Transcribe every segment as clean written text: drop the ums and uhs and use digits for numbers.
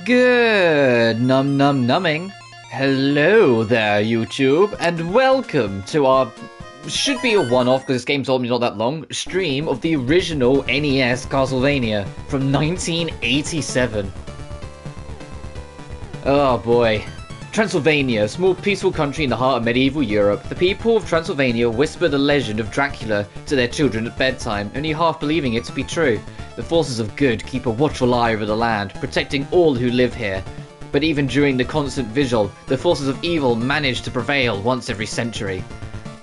Good numbing. Hello there, YouTube, and welcome to our, should be a one-off because this game's not that long, stream of the original NES Castlevania from 1987. Oh boy. Transylvania, a small peaceful country in the heart of medieval Europe. The people of Transylvania whisper the legend of Dracula to their children at bedtime, only half believing it to be true. The forces of good keep a watchful eye over the land, protecting all who live here. But even during the constant vigil, the forces of evil manage to prevail once every century.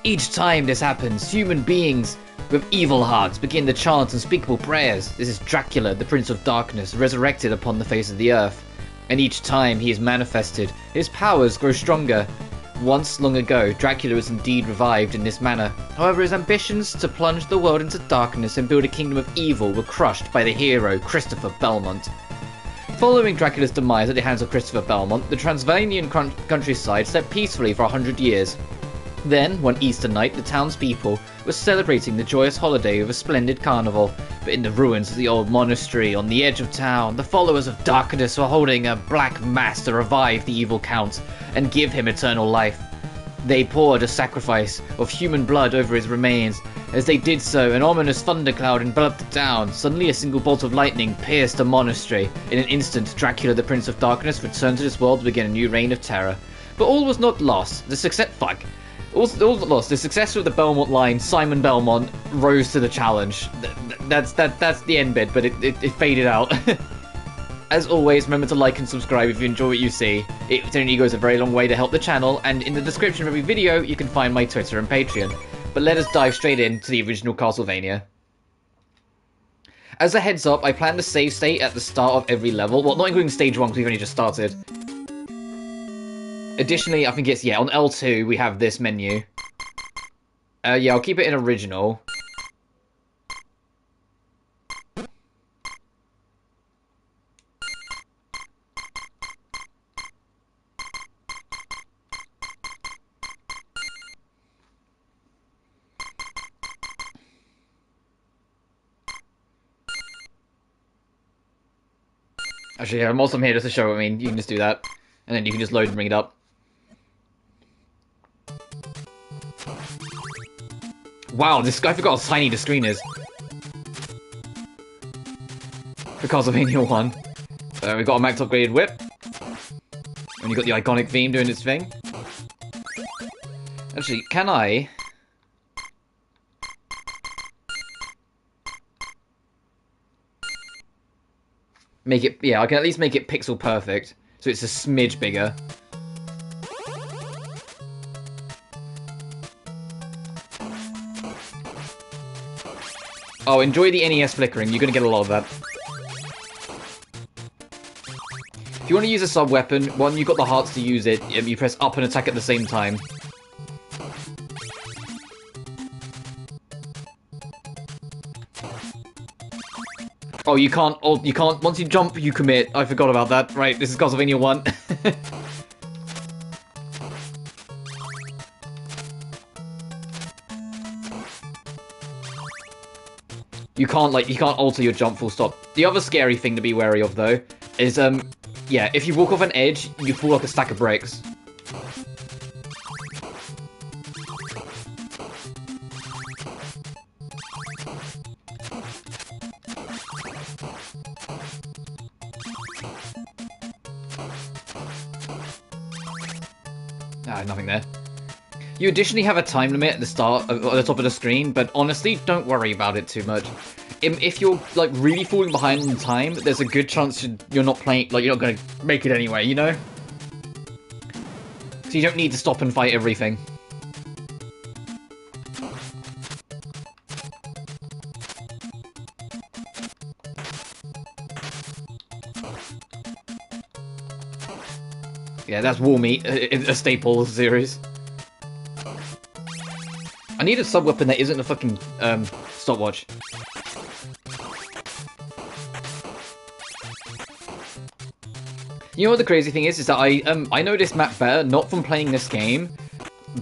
Each time this happens, human beings with evil hearts begin to chant unspeakable prayers. This is Dracula, the Prince of Darkness, resurrected upon the face of the earth. And each time he is manifested, his powers grow stronger. Once long ago, Dracula was indeed revived in this manner. However, his ambitions to plunge the world into darkness and build a kingdom of evil were crushed by the hero Christopher Belmont. Following Dracula's demise at the hands of Christopher Belmont, the Transylvanian countryside slept peacefully for 100 years. Then, one Easter night, the townspeople were celebrating the joyous holiday with a splendid carnival. But in the ruins of the old monastery on the edge of town, the followers of darkness were holding a black mass to revive the evil count and give him eternal life. They poured a sacrifice of human blood over his remains. As they did so, an ominous thundercloud enveloped the town. Suddenly a single bolt of lightning pierced the monastery. In an instant, Dracula, the Prince of Darkness, returned to this world to begin a new reign of terror. But all was not lost. The success of the Belmont line, Simon Belmont, rose to the challenge. That's the end bit, but it faded out. As always, remember to like and subscribe if you enjoy what you see. It only goes a very long way to help the channel, and in the description of every video, you can find my Twitter and Patreon. But let us dive straight into the original Castlevania. As a heads up, I plan to save state at the start of every level. Well, not including stage 1 because we've only just started. Additionally, I think it's, on L2 we have this menu. I'll keep it in original. Actually, I'm also here just to show, you can just do that. And then you can just load and bring it up. Wow, this guy, I forgot how tiny the screen is. For Castlevania 1. We've got a max upgraded whip. And you've got the iconic theme doing its thing. Actually, can I... make it... I can at least make it pixel perfect. So it's a smidge bigger. Oh, enjoy the NES flickering. You're going to get a lot of that. If you want to use a sub-weapon, one, you've got the hearts to use it. You press up and attack at the same time. Oh, you can't, once you jump, you commit. I forgot about that. Right, this is Castlevania 1. You can't alter your jump full stop. The other scary thing to be wary of, though, is, if you walk off an edge, you fall like a stack of bricks. Nothing there. You additionally have a time limit at the start, at the top of the screen, but honestly, don't worry about it too much. If you're, really falling behind in time, there's a good chance you're not playing, you're not gonna make it anyway, you know? So you don't need to stop and fight everything. Yeah, that's War Meat, a staple series. I need a sub-weapon that isn't a fucking, stopwatch. You know what the crazy thing is that I know this map better, not from playing this game,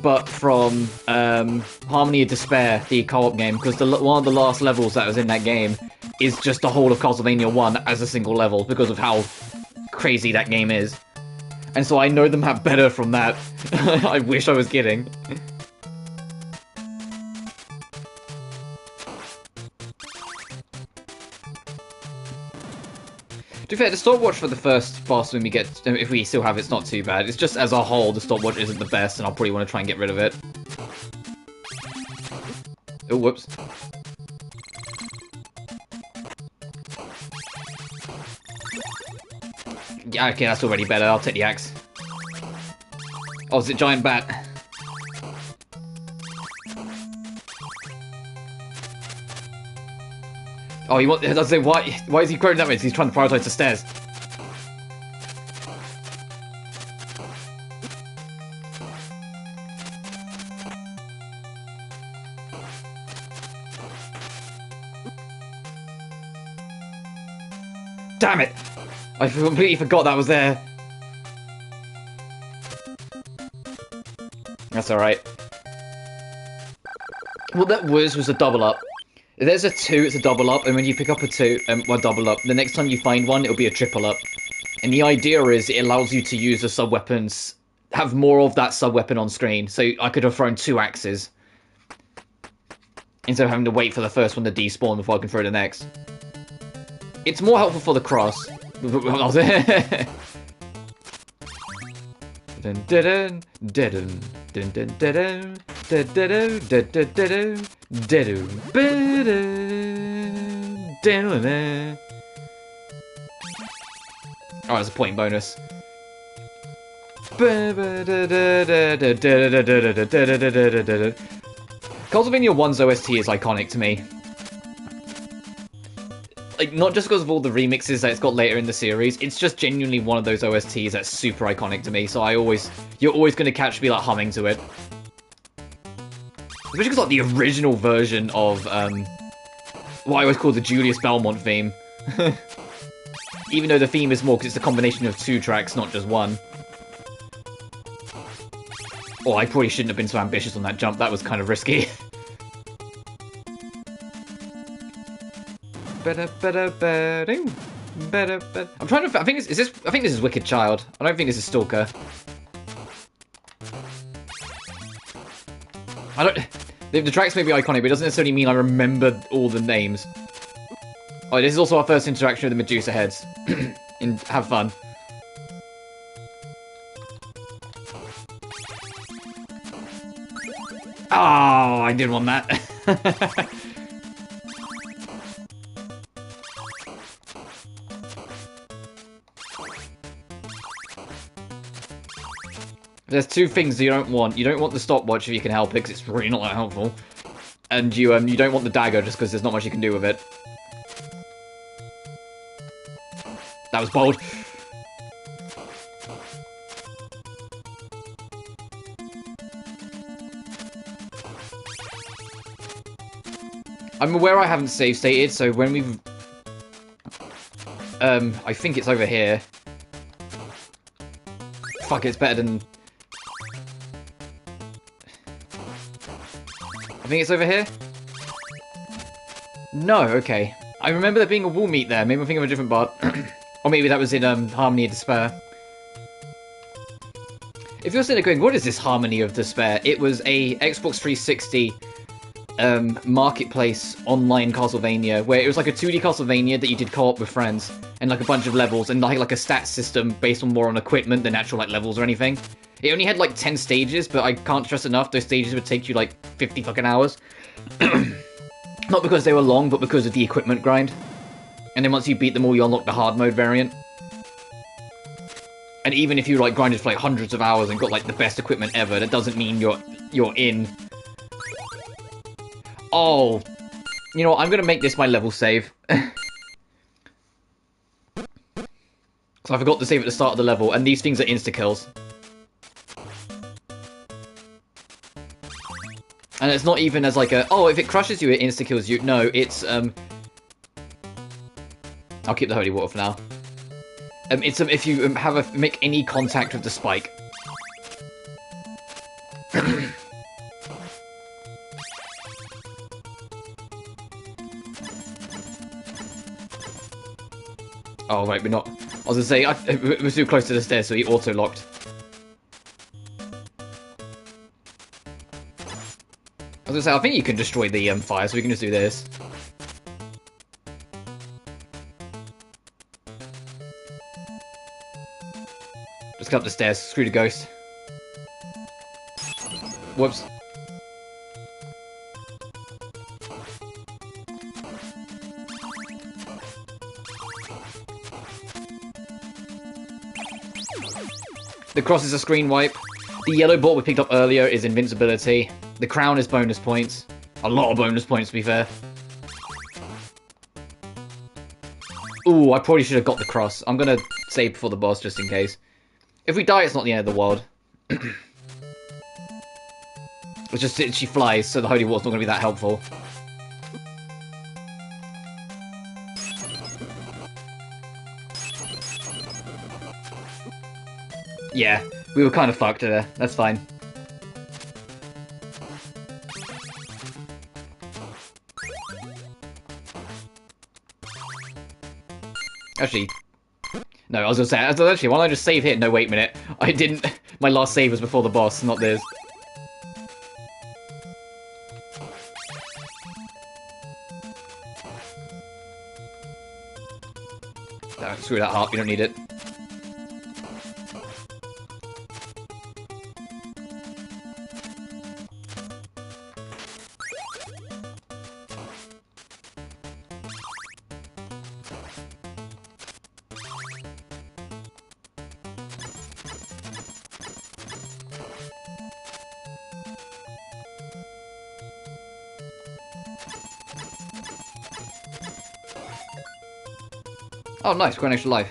but from Harmony of Despair, the co-op game, because one of the last levels that was in that game is just the whole of Castlevania 1 as a single level, because of how crazy that game is. And so I know the map better from that. I wish I was kidding. To be fair, the stopwatch for the first boss when we get, if we still have it's not too bad. It's just as a whole, the stopwatch isn't the best, and I'll probably want to try and get rid of it. Oh, whoops. Yeah, okay, that's already better. I'll take the axe. Oh, is it giant bat? Oh, I was gonna say, why is he quoting that way? He's trying to prioritize the stairs. Damn it! I completely forgot that was there. That's alright. What that was a double up. If there's a 2, it's a double up, and when you pick up a 2, well, double up, the next time you find one, it'll be a triple up. And the idea is it allows you to use the sub-weapons, have more of that sub-weapon on screen. So I could have thrown 2 axes, instead of having to wait for the first one to despawn before I can throw the next. It's more helpful for the cross. Oh, that's a point bonus. Castlevania 1's OST is iconic to me. Like, not just because of all the remixes that it's got later in the series, it's just genuinely one of those OSTs that's super iconic to me, so you're always going to catch me, like, humming to it. Especially because, like, the original version of, what I always call the Julius Belmont theme. Even though the theme is more, because it's a combination of 2 tracks, not just 1. Oh, I probably shouldn't have been so ambitious on that jump, that was kind of risky. I'm trying to. I think this is Wicked Child. I don't think this is Stalker. I don't. The tracks may be iconic, but it doesn't necessarily mean I remember all the names. Oh, this is also our first interaction with the Medusa heads. Have fun. Oh, I didn't want that. There's 2 things you don't want. You don't want the stopwatch if you can help it, because it's really not that helpful. And you don't want the dagger just because there's not much you can do with it. That was bold. I'm aware I haven't save stated, so when we've... I think it's over here. Fuck, it's better than... I think it's over here? No, okay. I remember there being a wall meet there. Maybe I'm thinking of a different part. Or maybe that was in Harmony of Despair. If you're sitting there going, what is this Harmony of Despair? It was a Xbox 360 marketplace online Castlevania, where it was like a 2D Castlevania that you did co-op with friends, and like a bunch of levels, and like a stat system based on more on equipment than actual like levels or anything. It only had like 10 stages, but I can't stress enough, those stages would take you like 50 fucking hours. Not because they were long, but because of the equipment grind. And then once you beat them all, you unlock the hard mode variant. And even if you like grinded for like hundreds of hours and got like the best equipment ever, that doesn't mean you're in. Oh, you know what, I'm gonna make this my level save. So I forgot to save at the start of the level, and these things are insta-kills. And it's not even as like a, oh, if it crushes you, it insta-kills you. No, it's, I'll keep the holy water for now. It's, if you make any contact with the spike. Oh, right, we're not... I was gonna say, it was too close to the stairs, so he auto-locked. I was gonna say, I think you can destroy the fire, so we can just do this. Just go up the stairs, screw the ghost. Whoops. The cross is a screen wipe. The yellow ball we picked up earlier is invincibility. The crown is bonus points. A lot of bonus points, to be fair. Ooh, I probably should have got the cross. I'm gonna save before the boss, just in case. If we die, it's not the end of the world. It's just she flies, so the holy water's not gonna be that helpful. Yeah, we were kind of fucked there. That's fine. Actually, no, I was gonna say, actually, why don't I just save here? No, wait a minute. I didn't. My last save was before the boss, not this. No, screw that heart, we don't need it. Oh, nice, got an extra life.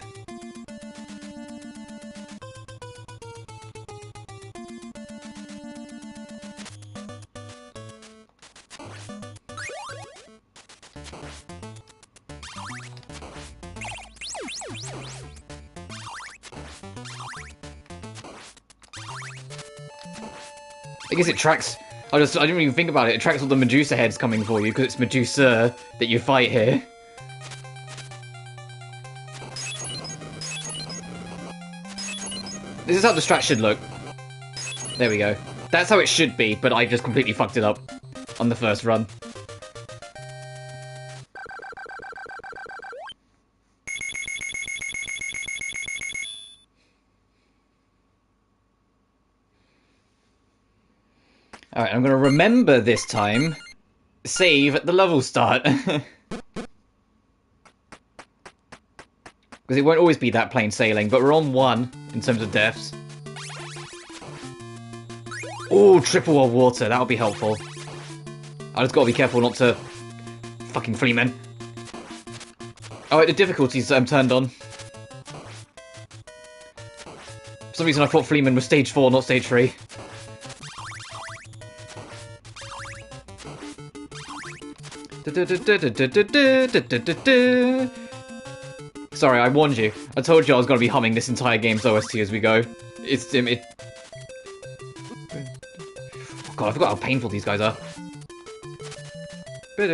I guess it tracks. I didn't even think about it. It tracks all the Medusa heads coming for you because it's Medusa that you fight here. This is how the strat should look. There we go. That's how it should be, but I just completely fucked it up on the first run. Alright, I'm gonna remember this time. Save at the level start. Because it won't always be that plain sailing, but we're on 1 in terms of deaths. Ooh, triple wall water, that'll be helpful. I just gotta be careful not to... Fucking Fleamen. Oh, the difficulty's turned on. For some reason I thought Fleamen was stage 4, not stage 3. Sorry, I warned you. I told you I was going to be humming this entire game's OST as we go. It's, Oh god, I forgot how painful these guys are. Can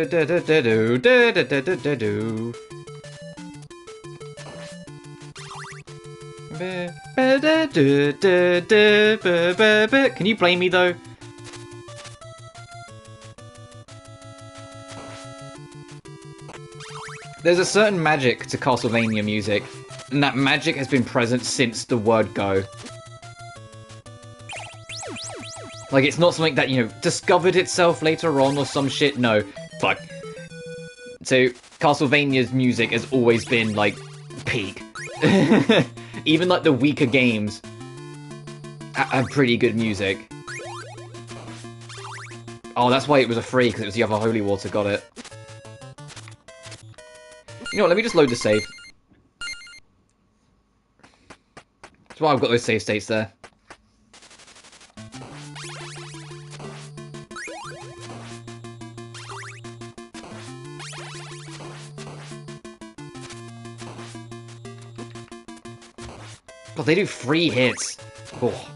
you blame me, though? There's a certain magic to Castlevania music, and that magic has been present since the word go. Like, it's not something that, you know, discovered itself later on or some shit, no. Fuck. So, Castlevania's music has always been, like, peak. Even, like, the weaker games have pretty good music. Oh, that's why it was a free, because it was the other holy water, got it. You know what, let me just load the save. That's why I've got those save states there. God, they do 3 hits. Oh.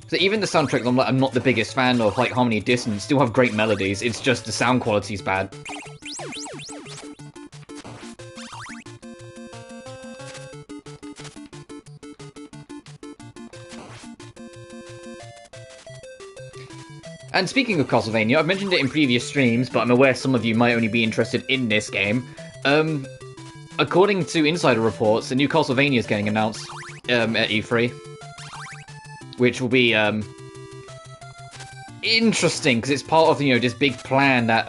So even the soundtrack I'm not the biggest fan of, like Harmony Dissonance, still have great melodies, it's just the sound quality's bad. And speaking of Castlevania, I've mentioned it in previous streams, but I'm aware some of you might only be interested in this game. According to insider reports, a new Castlevania is getting announced at E3. Which will be interesting, because it's part of, you know, this big plan that,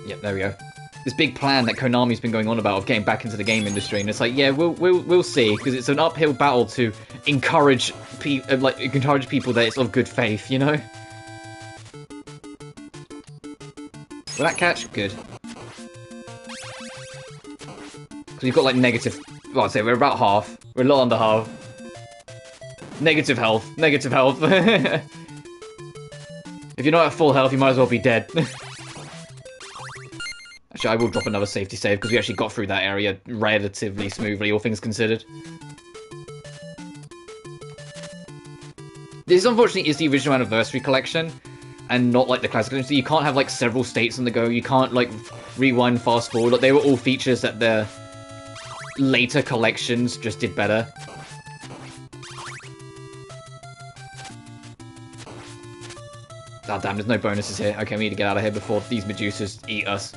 Yep, there we go. This big plan that Konami's been going on about of getting back into the game industry, and it's like, yeah, we'll see, because it's an uphill battle to encourage people that it's of good faith, you know. Will that catch? Good. Because we've got like negative. Well, I'd say we're about half. We're a lot under half. Negative health. Negative health. If you're not at full health, you might as well be dead. Actually, I will drop another safety save, because we actually got through that area relatively smoothly, all things considered. This, unfortunately, is the original Anniversary Collection, and not like the Classic Collection. So you can't have, like, several states on the go. You can't, like, rewind, fast forward. Like, they were all features that the later collections just did better. Oh, damn, there's no bonuses here. Okay, we need to get out of here before these Medusas eat us.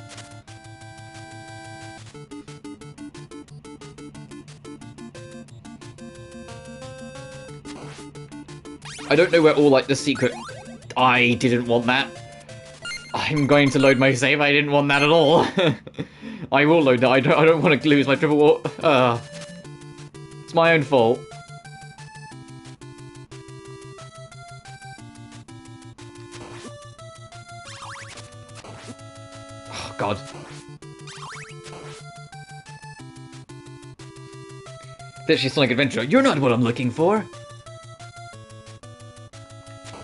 I don't know where all, like, the secret... I didn't want that. I'm going to load my save. I didn't want that at all. I will load that. I don't want to lose my triple war. It's my own fault. Oh, God. Literally Sonic Adventure. You're not what I'm looking for.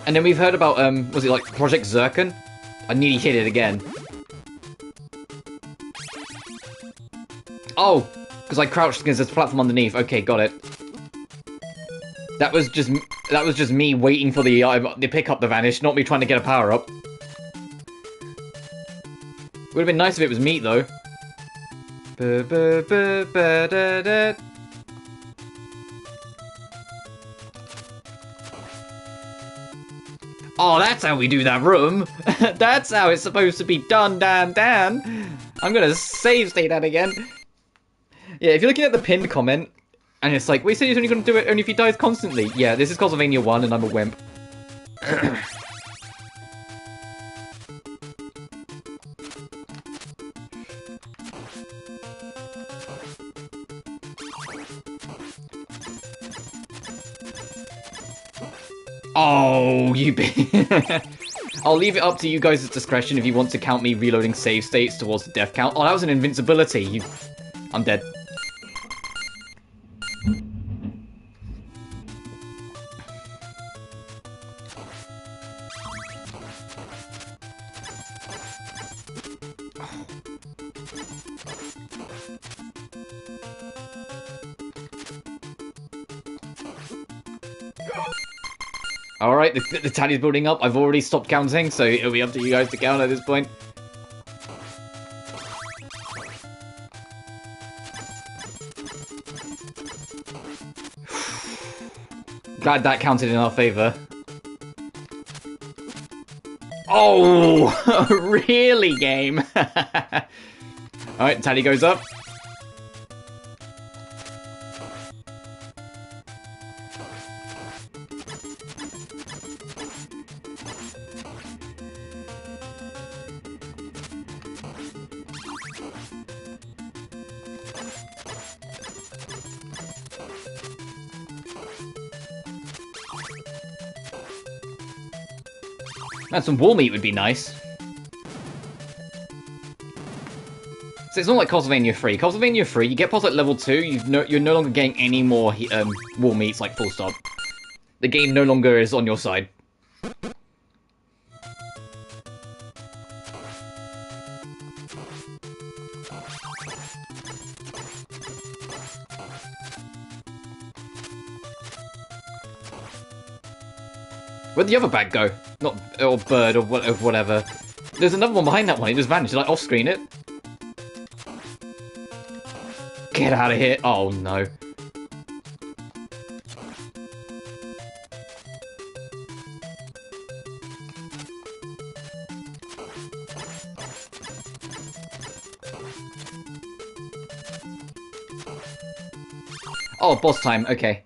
And then we've heard about, was it like Project Zircon? I nearly hit it again. Oh! Because I crouched because there's a platform underneath. Okay, got it. That was just me waiting for the pickup to vanish, not me trying to get a power-up. Would have been nice if it was meat, though. Oh, that's how we do that room. That's how it's supposed to be done, Dan. I'm gonna save state that again. Yeah, if you're looking at the pinned comment, and it's like, we said he's only gonna do it only if he dies constantly. Yeah, this is Castlevania 1, and I'm a wimp. Oh, you I'll leave it up to you guys' discretion if you want to count me reloading save states towards the death count. Oh, that was an invincibility. I'm dead. Alright, the tally's building up. I've already stopped counting, so it'll be up to you guys to count at this point. Glad that counted in our favour. Oh! Really, game? Alright, tally goes up. And some wall meat would be nice. So it's not like Castlevania 3. Castlevania 3, you get past like level 2, you're no longer getting any more wall meats, like full stop. The game no longer is on your side. Where'd the other bag go? Not, or bird, or whatever. There's another one behind that one, it just vanished. Did I off-screen it? Get out of here. Oh, no. Oh, boss time, okay.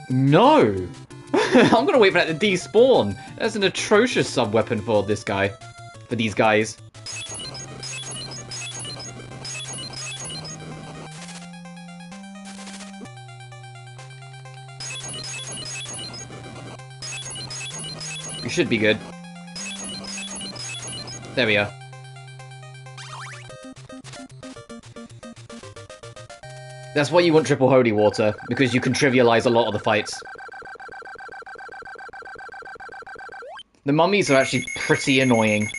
No! I'm gonna wait for that to despawn. That's an atrocious sub-weapon for this guy. For these guys. We should be good. There we are. That's why you want triple holy water, because you can trivialize a lot of the fights. The mummies are actually pretty annoying.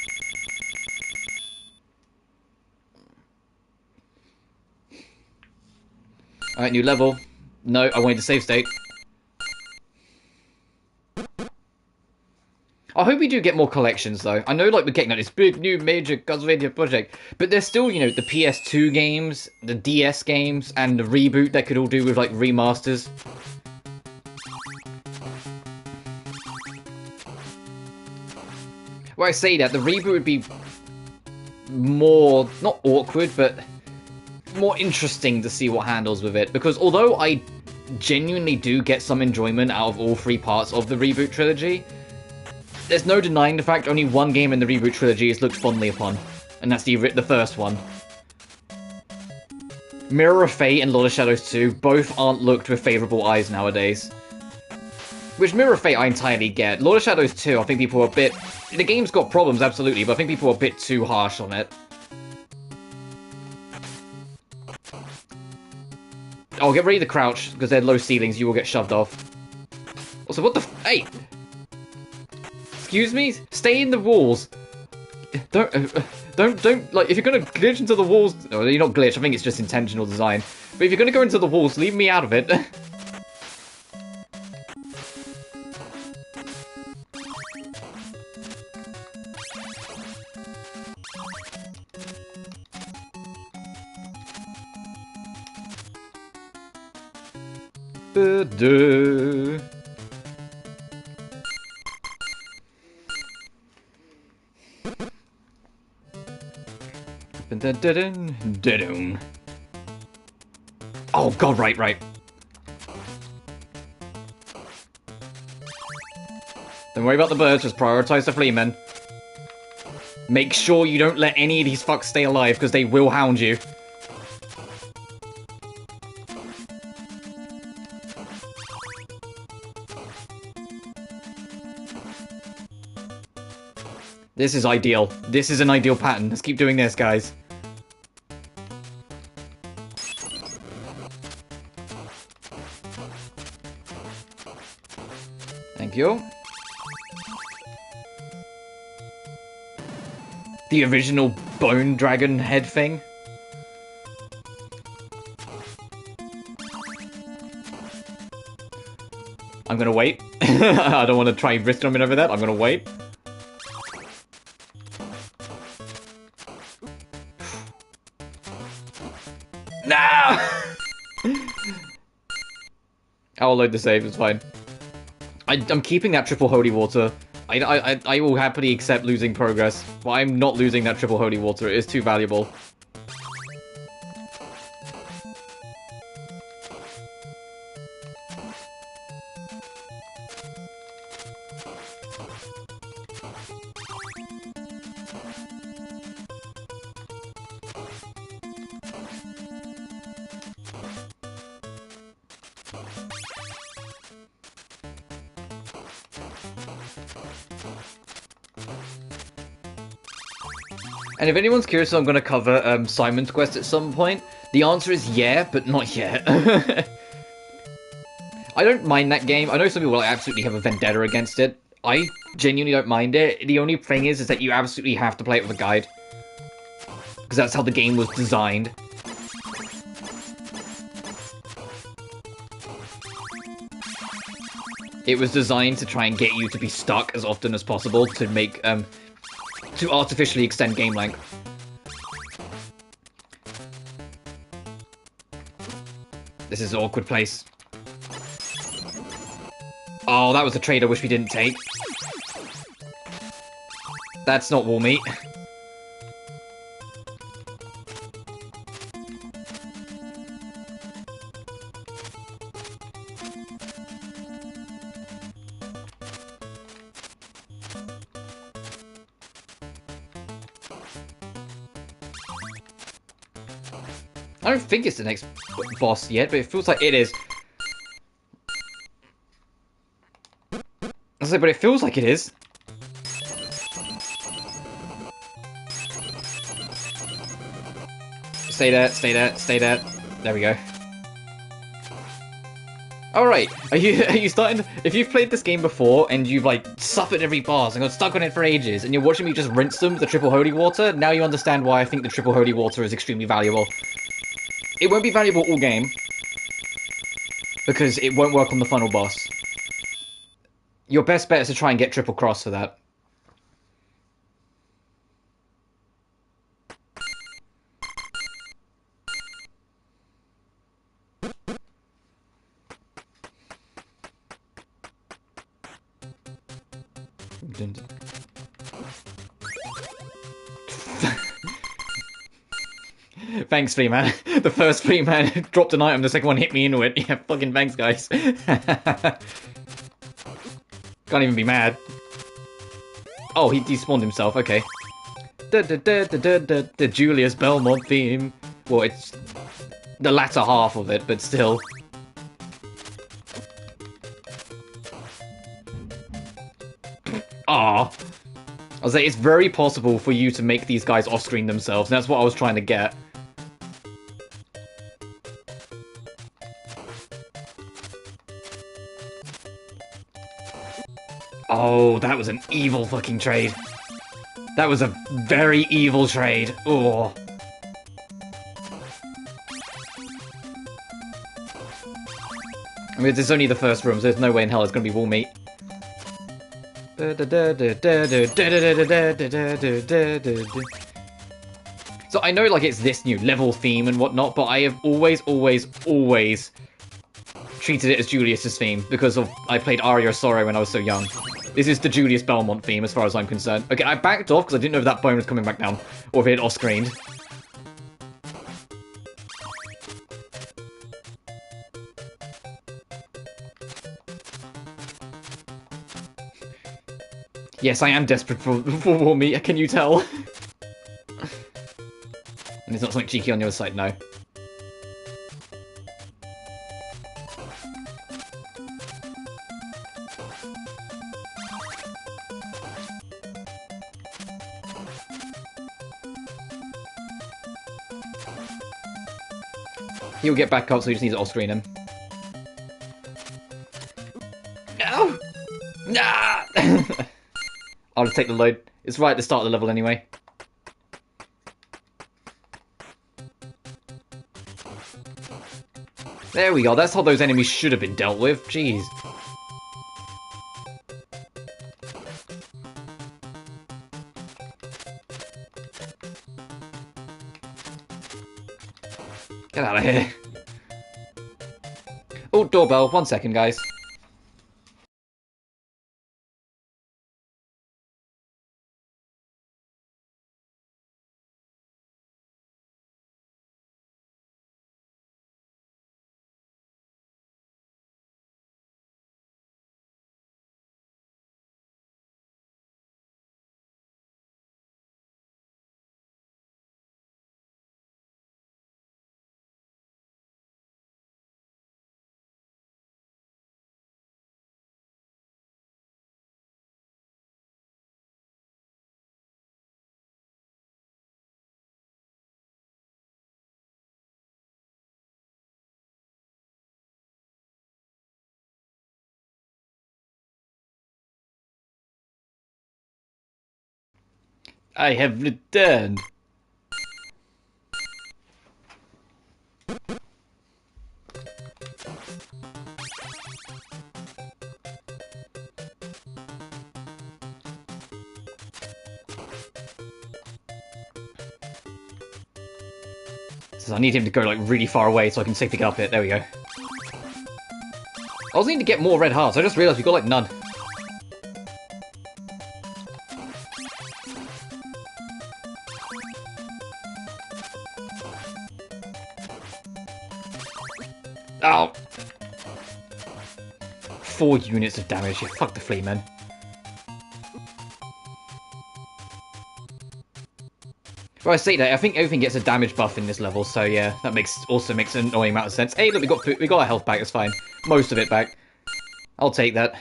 Alright, new level. No, I wanted to save state. I hope we do get more collections, though. I know, like, we're getting, like, this big, new, major Castlevania project, but there's still, you know, the PS2 games, the DS games, and the reboot that could all do with, like, remasters. Well, I say that, the reboot would be more, not awkward, but more interesting to see what handles with it, because although I genuinely do get some enjoyment out of all three parts of the reboot trilogy, there's no denying the fact only one game in the reboot trilogy is looked fondly upon, and that's the first one. Mirror of Fate and Lord of Shadows 2 both aren't looked with favourable eyes nowadays. Which Mirror of Fate I entirely get. Lord of Shadows 2, I think people are a bit... The game's got problems, absolutely, but I think people are a bit too harsh on it. Oh, get ready to crouch, because they're low ceilings, you will get shoved off. Also, what the Hey! Excuse me? Stay in the walls. Don't, like, if you're gonna glitch into the walls... No, you're not glitch, I think it's just intentional design. But if you're gonna go into the walls, leave me out of it. Oh god, right. Don't worry about the birds, just prioritize the fleamen. Make sure you don't let any of these fucks stay alive, because they will hound you. This is ideal. This is an ideal pattern. Let's keep doing this, guys. Thank you. The original bone dragon head thing. I'm gonna wait. I don't want to try risk jumping over that. I'm gonna wait. No! I'll load the save, it's fine. I'm keeping that triple holy water. I will happily accept losing progress, but I'm not losing that triple holy water. It is too valuable. And if anyone's curious, I'm going to cover Simon's Quest at some point. The answer is yeah, but not yet. I don't mind that game. I know some people absolutely have a vendetta against it. I genuinely don't mind it. The only thing is that you absolutely have to play it with a guide. Because that's how the game was designed. It was designed to try and get you to be stuck as often as possible to make, to artificially extend game length. This is an awkward place. Oh, that was a trade I wish we didn't take. That's not wall meat. I don't think it's the next boss yet, but it feels like it is. I say, but it feels like it is. Stay there, stay there, stay there. There we go. Alright, are you starting... If you've played this game before, and you've, like, suffered every boss and got stuck on it for ages, and you're watching me just rinse them with the triple holy water, now you understand why I think the triple holy water is extremely valuable. It won't be valuable all game, because it won't work on the final boss. Your best bet is to try and get triple cross for that. Thanks, Flea Man. The first Flea Man dropped an item, the second one hit me into it. Yeah, fucking thanks, guys. Can't even be mad. Oh, he despawned himself, okay. The Julius Belmont theme. Well, it's the latter half of it, but still. Ah. I was like, it's very possible for you to make these guys off-screen themselves, and that's what I was trying to get. Oh, that was an evil fucking trade. That was a very evil trade. Oh. I mean, it's only the first room, so there's no way in hell it's going to be wall meat. So I know, like, it's this new level theme and whatnot, but I have always treated it as Julius's theme because of I played Aria Sorrow when I was so young. This is the Julius Belmont theme as far as I'm concerned. Okay, I backed off because I didn't know if that bone was coming back down or if it had off-screened. Yes, I am desperate for war meat, can you tell? And there's not something cheeky on the other side, no. He'll get back up, so he just needs to off-screen him. No! Nah! I'll just take the load. It's right at the start of the level anyway. There we go, that's how those enemies should have been dealt with. Jeez. Get out of here. Oh, doorbell. 1 second, guys. I have returned. So I need him to go like really far away so I can safely get up it. There we go. I also need to get more red hearts. I just realised we got like none. Oh! 4 units of damage. Yeah, fuck the flea man. Well, I say that, I think everything gets a damage buff in this level, so yeah, that also makes an annoying amount of sense. Hey, look, we got our health back, it's fine. Most of it back. I'll take that.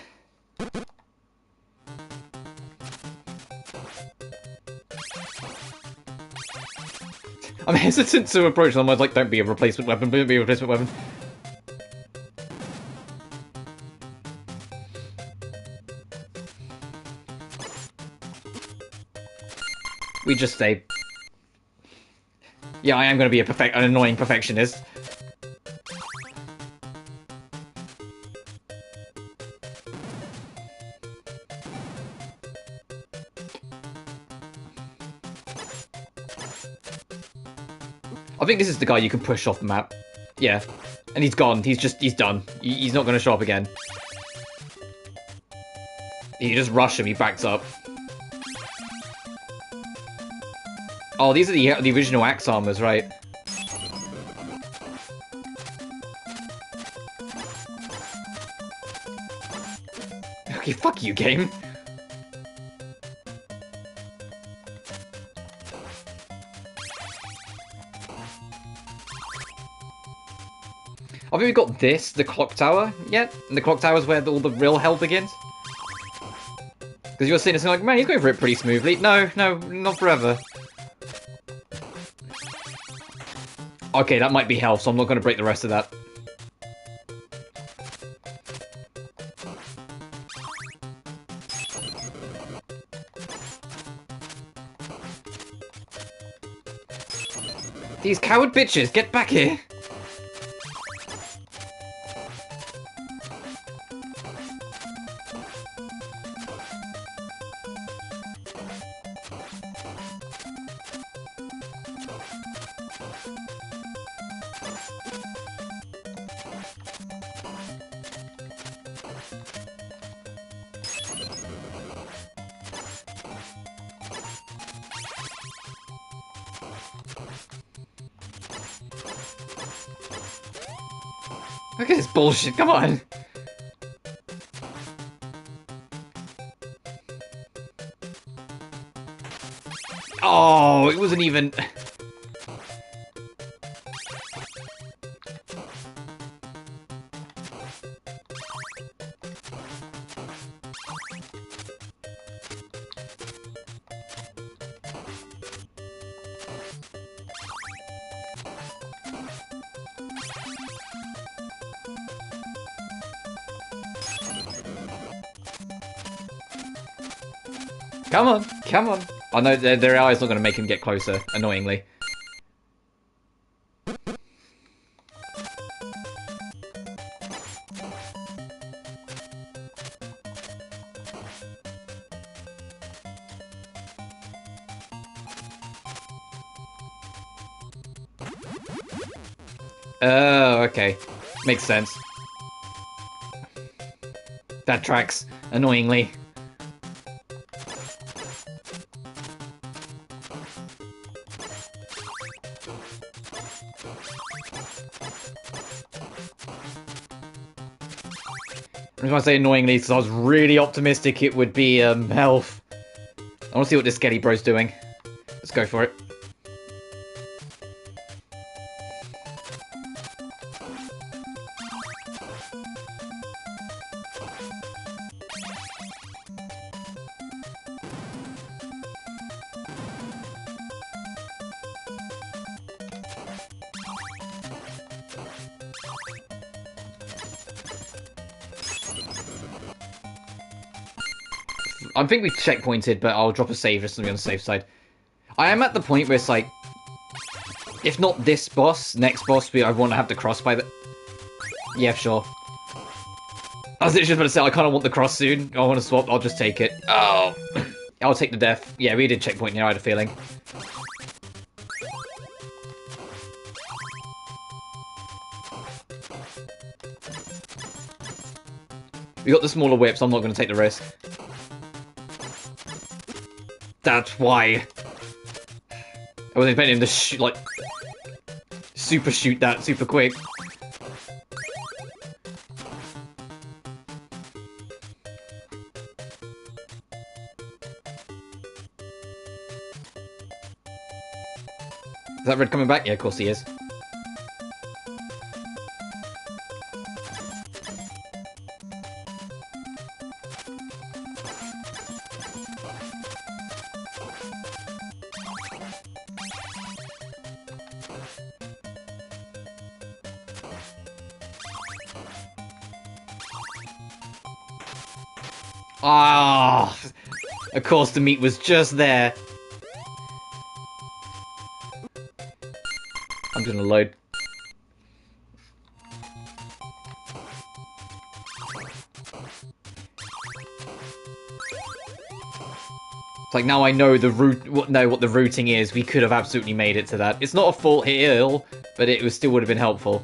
I'm hesitant to approach them, I'm like, don't be a replacement weapon, don't be a replacement weapon. We just stay. Yeah, I am going to be an annoying perfectionist. I think this is the guy you can push off the map. Yeah. And he's gone. He's done. He's not going to show up again. You just rush him, he backs up. Oh, these are the original axe armors, right? Okay, fuck you, game. I think we got this, the clock tower, yet? And the clock tower is where all the real hell begins? Because you're sitting there like, man, he's going for it pretty smoothly. No, not forever. Okay, that might be hell, so I'm not going to break the rest of that. These coward bitches, get back here! Look at this bullshit, come on! Oh, it wasn't even... Come on, come on. Oh no, their eye's not going to make him get closer, annoyingly. Oh, okay. Makes sense. That tracks, annoyingly. I just want to say annoyingly because I was really optimistic it would be health. I want to see what this Skelly bro's doing. Let's go for it. I think we checkpointed, but I'll drop a save just to be on the safe side. I am at the point where it's like, if not this boss, next boss, I want to have the cross by the... Yeah, sure. I was literally just about to say, I kind of want the cross soon. I want to swap, I'll just take it. Oh! I'll take the death. Yeah, we did checkpoint here, I had a feeling. We got the smaller whips, I'm not going to take the risk. That's why. I wasn't expecting him to shoot, like, super shoot that super quick. Is that Red coming back? Yeah, of course he is. Ah, of course the meat was just there. I'm gonna load. It's like now I know the what the routing is. We could have absolutely made it to that. It's not a full hill, but it still would have been helpful.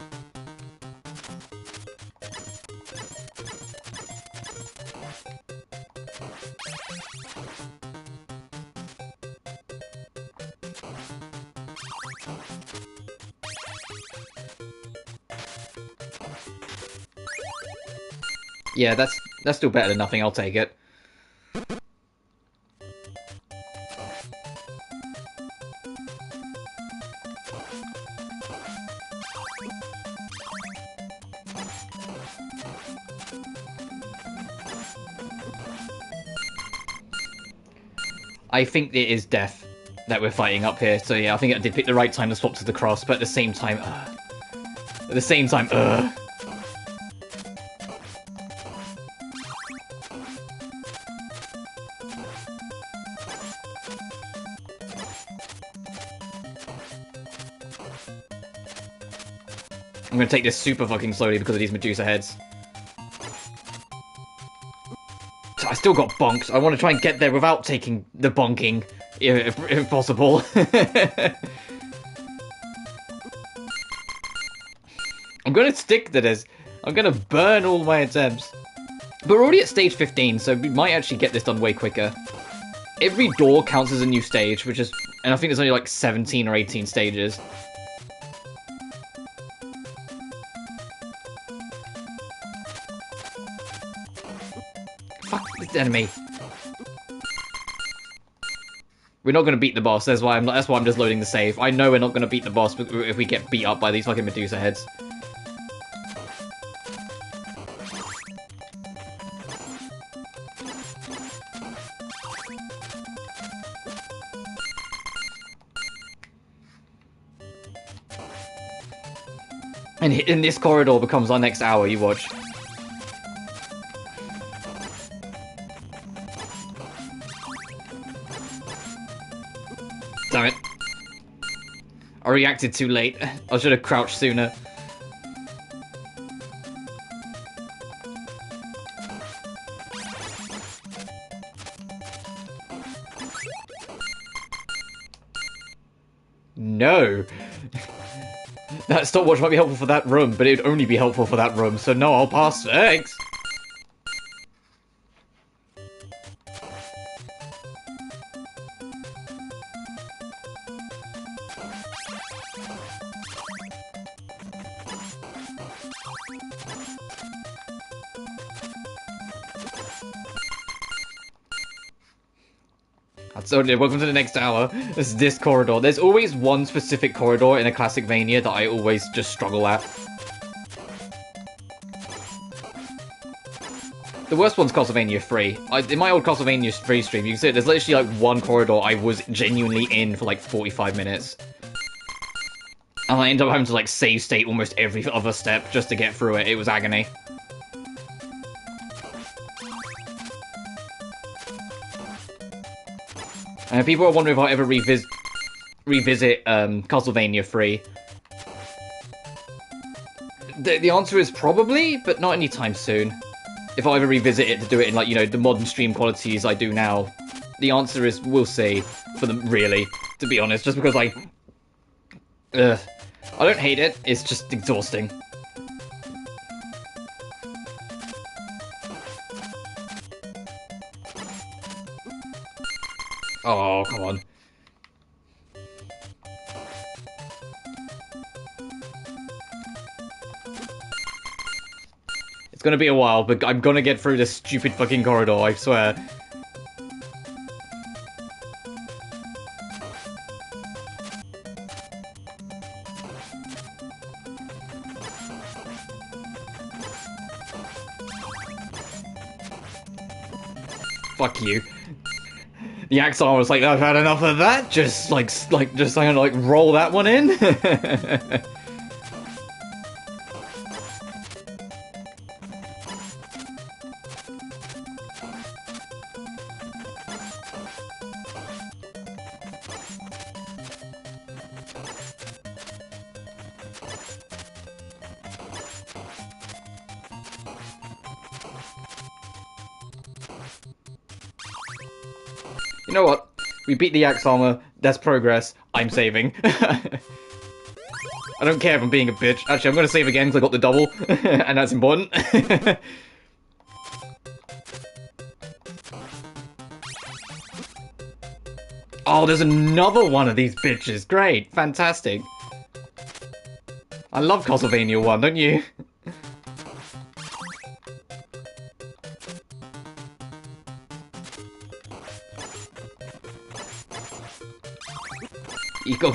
Yeah, that's still better than nothing. I'll take it. I think it is death that we're fighting up here. So yeah, I think I did pick the right time to swap to the cross, but at the same time, I'm gonna take this super fucking slowly because of these Medusa heads. I still got bonked. I want to try and get there without taking the bonking, if possible. I'm gonna stick to this. I'm gonna burn all my attempts. But we're already at stage 15, so we might actually get this done way quicker. Every door counts as a new stage, and I think there's only like 17 or 18 stages. Fuck this enemy. We're not gonna beat the boss. That's why I'm just loading the save. I know we're not gonna beat the boss if we get beat up by these fucking Medusa heads. And this corridor becomes our next hour, you watch. Damn it. I reacted too late. I should have crouched sooner. No. That stopwatch might be helpful for that room, but it would only be helpful for that room, so no, I'll pass. Thanks! So welcome to the next hour. This is this corridor. There's always one specific corridor in a Classicvania that I always just struggle at. The worst one's Castlevania 3. In my old Castlevania 3 stream, you can see there's literally like one corridor I was genuinely in for like 45 minutes. And I ended up having to like save state almost every other step just to get through it. It was agony. People are wondering if I'll ever revisit Castlevania 3. The answer is probably, but not anytime soon. If I ever revisit it to do it in, like, you know, the modern stream qualities I do now, the answer is we'll see. For them, really, to be honest, just because I don't hate it. It's just exhausting. Oh, come on. It's gonna be a while, but I'm gonna get through this stupid fucking corridor, I swear. Fuck you. The axe armor was like, I've had enough of that. Just I'm gonna like roll that one in. You know what? We beat the axe armor. That's progress. I'm saving. I don't care if I'm being a bitch. Actually, I'm gonna save again because I got the double, and that's important. Oh, there's another one of these bitches. Great. Fantastic. I love Castlevania 1, don't you?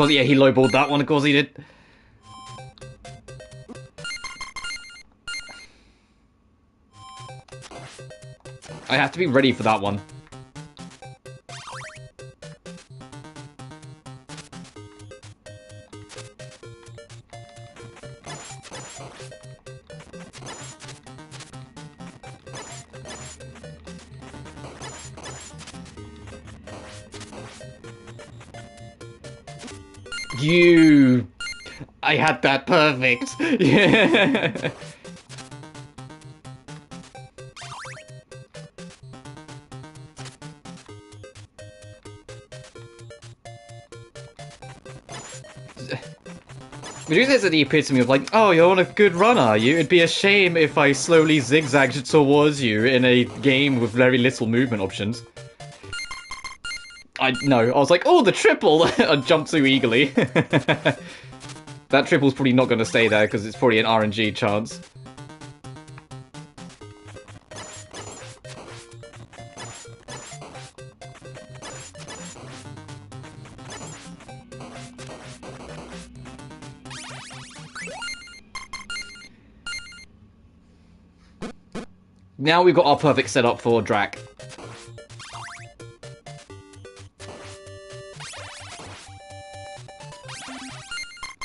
Yeah, he lowballed that one, of course he did. I have to be ready for that one. I had that perfect. Yeah. Medusa's the epitome of like, oh, you're on a good run, are you? It'd be a shame if I slowly zigzagged towards you in a game with very little movement options. I was like, oh, the triple! I jumped too eagerly. That triple's probably not going to stay there because it's probably an RNG chance. Now we've got our perfect setup for Drac.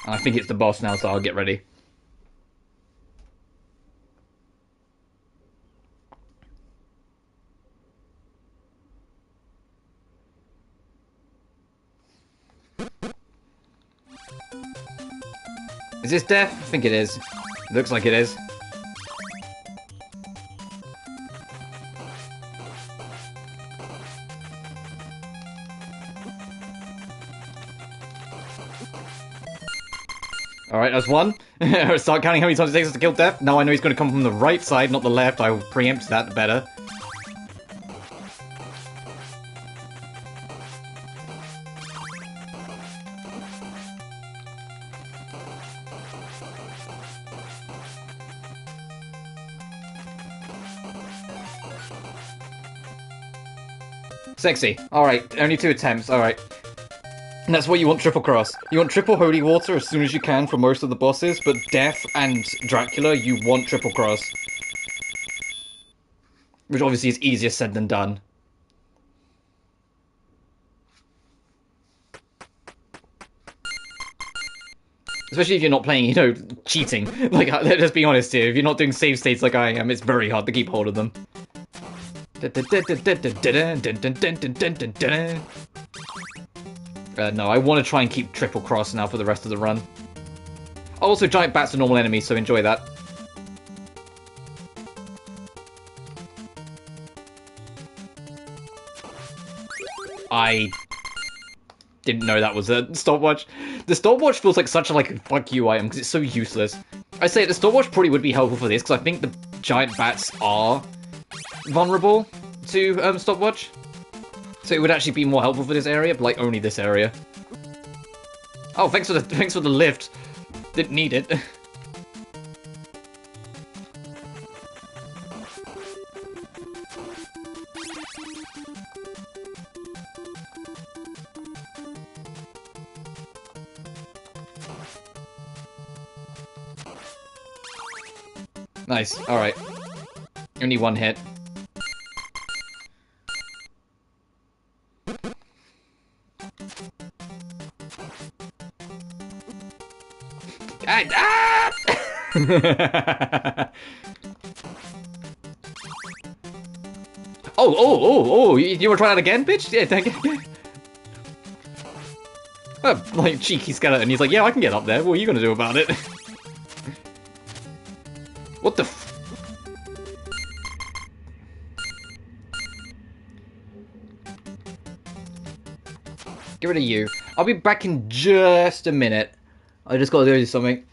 I think it's the boss now, so I'll get ready. Is this death? I think it is. Looks like it is. Alright, that's one. Start counting how many times it takes us to kill Death. Now I know he's going to come from the right side, not the left. I will preempt that better. Sexy. Alright, only 2 attempts. Alright. And that's what you want triple cross. You want triple holy water as soon as you can for most of the bosses, but Death and Dracula, you want triple cross. Which obviously is easier said than done. Especially if you're not playing, you know, cheating. Like, let's be honest here, if you're not doing save states like I am, it's very hard to keep hold of them. No, I want to try and keep triple cross now for the rest of the run. Also, giant bats are normal enemies, so enjoy that. I didn't know that was a stopwatch. The stopwatch feels like such a fuck you item because it's so useless. I say the stopwatch probably would be helpful for this because I think the giant bats are vulnerable to stopwatch. So it would actually be more helpful for this area, but like only this area. Oh, thanks for the lift. Didn't need it. Nice. All right. Only one hit. Ah! Oh, you wanna try that again, bitch? Yeah, take it. Like, cheeky skeleton, he's like, yeah, I can get up there, what are you gonna do about it? What the f- Get rid of you. I'll be back in just a minute. I just gotta do something.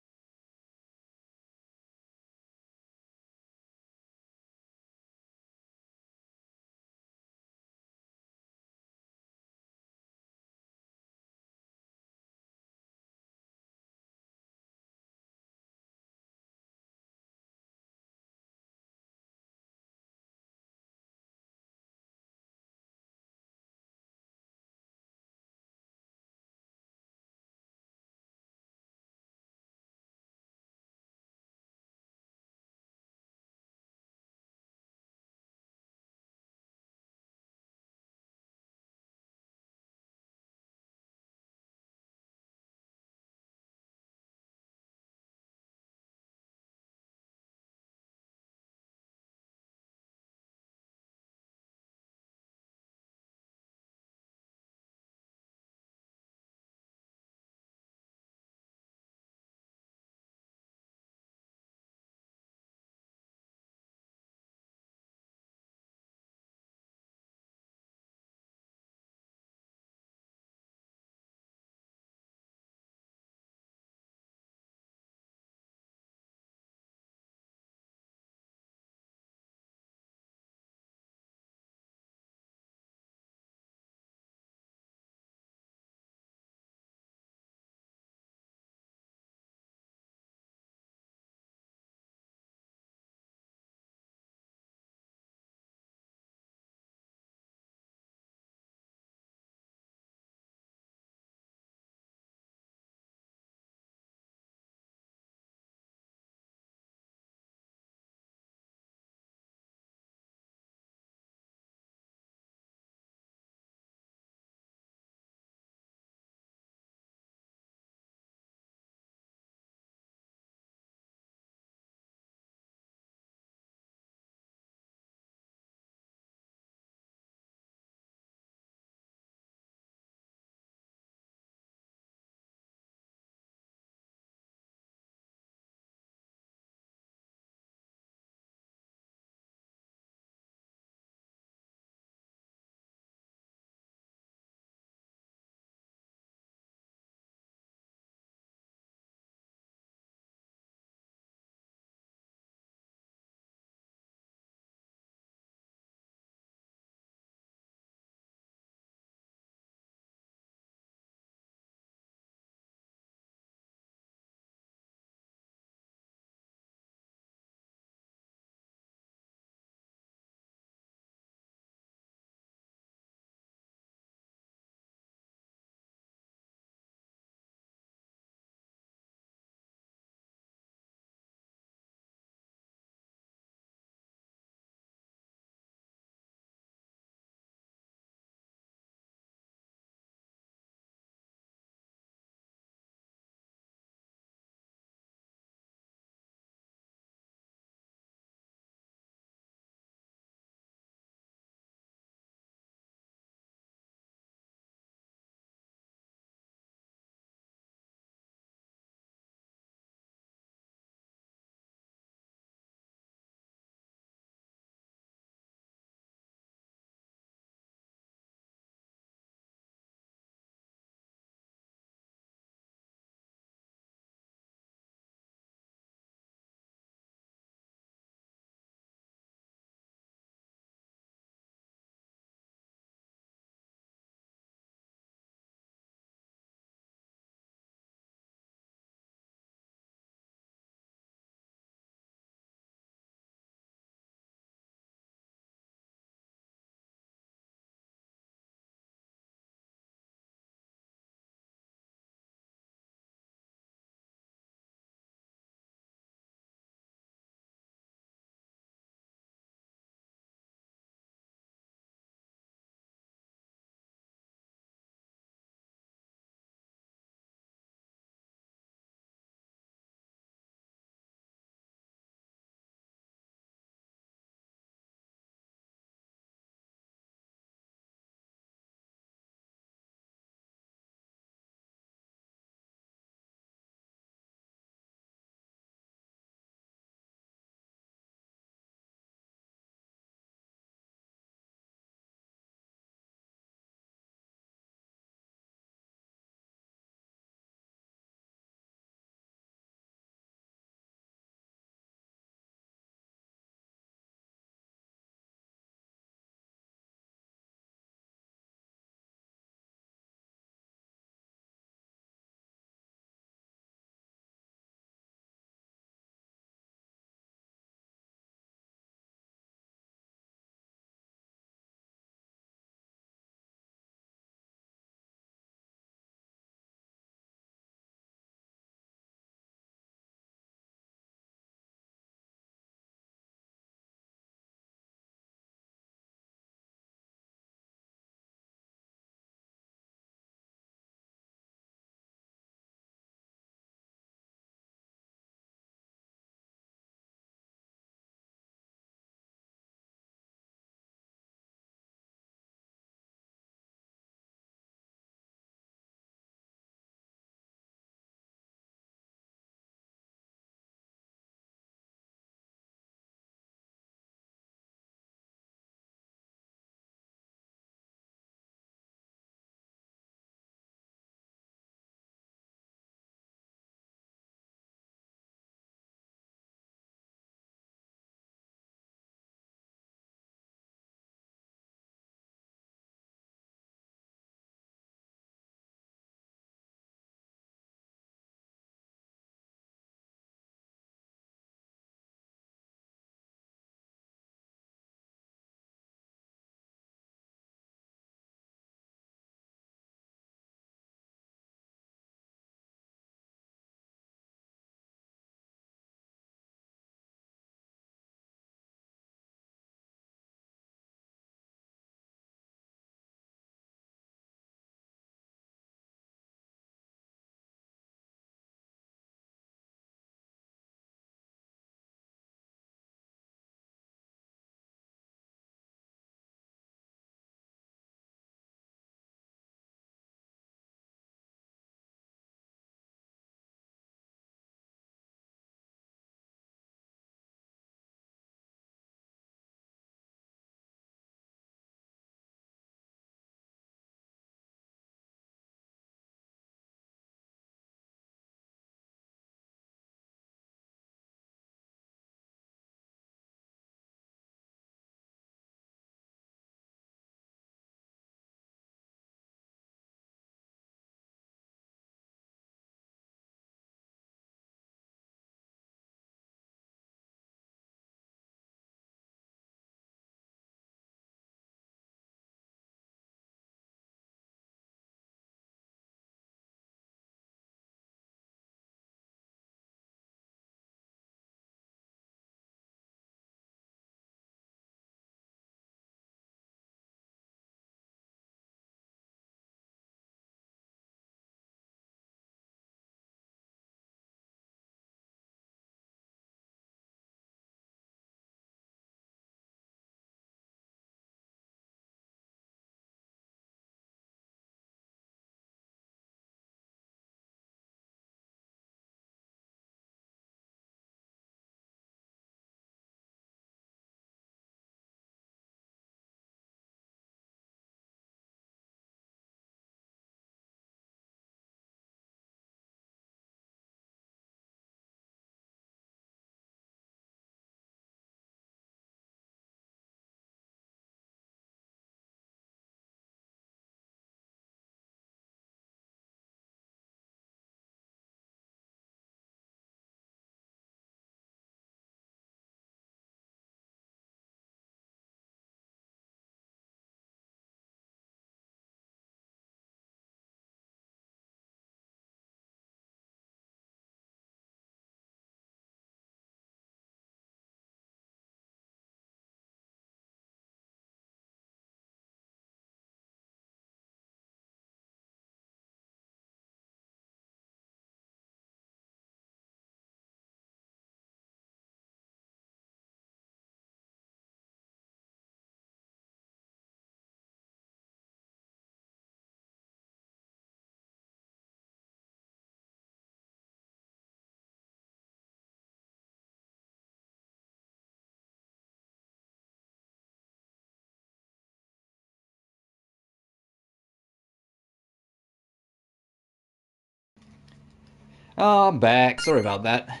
Oh, I'm back. Sorry about that.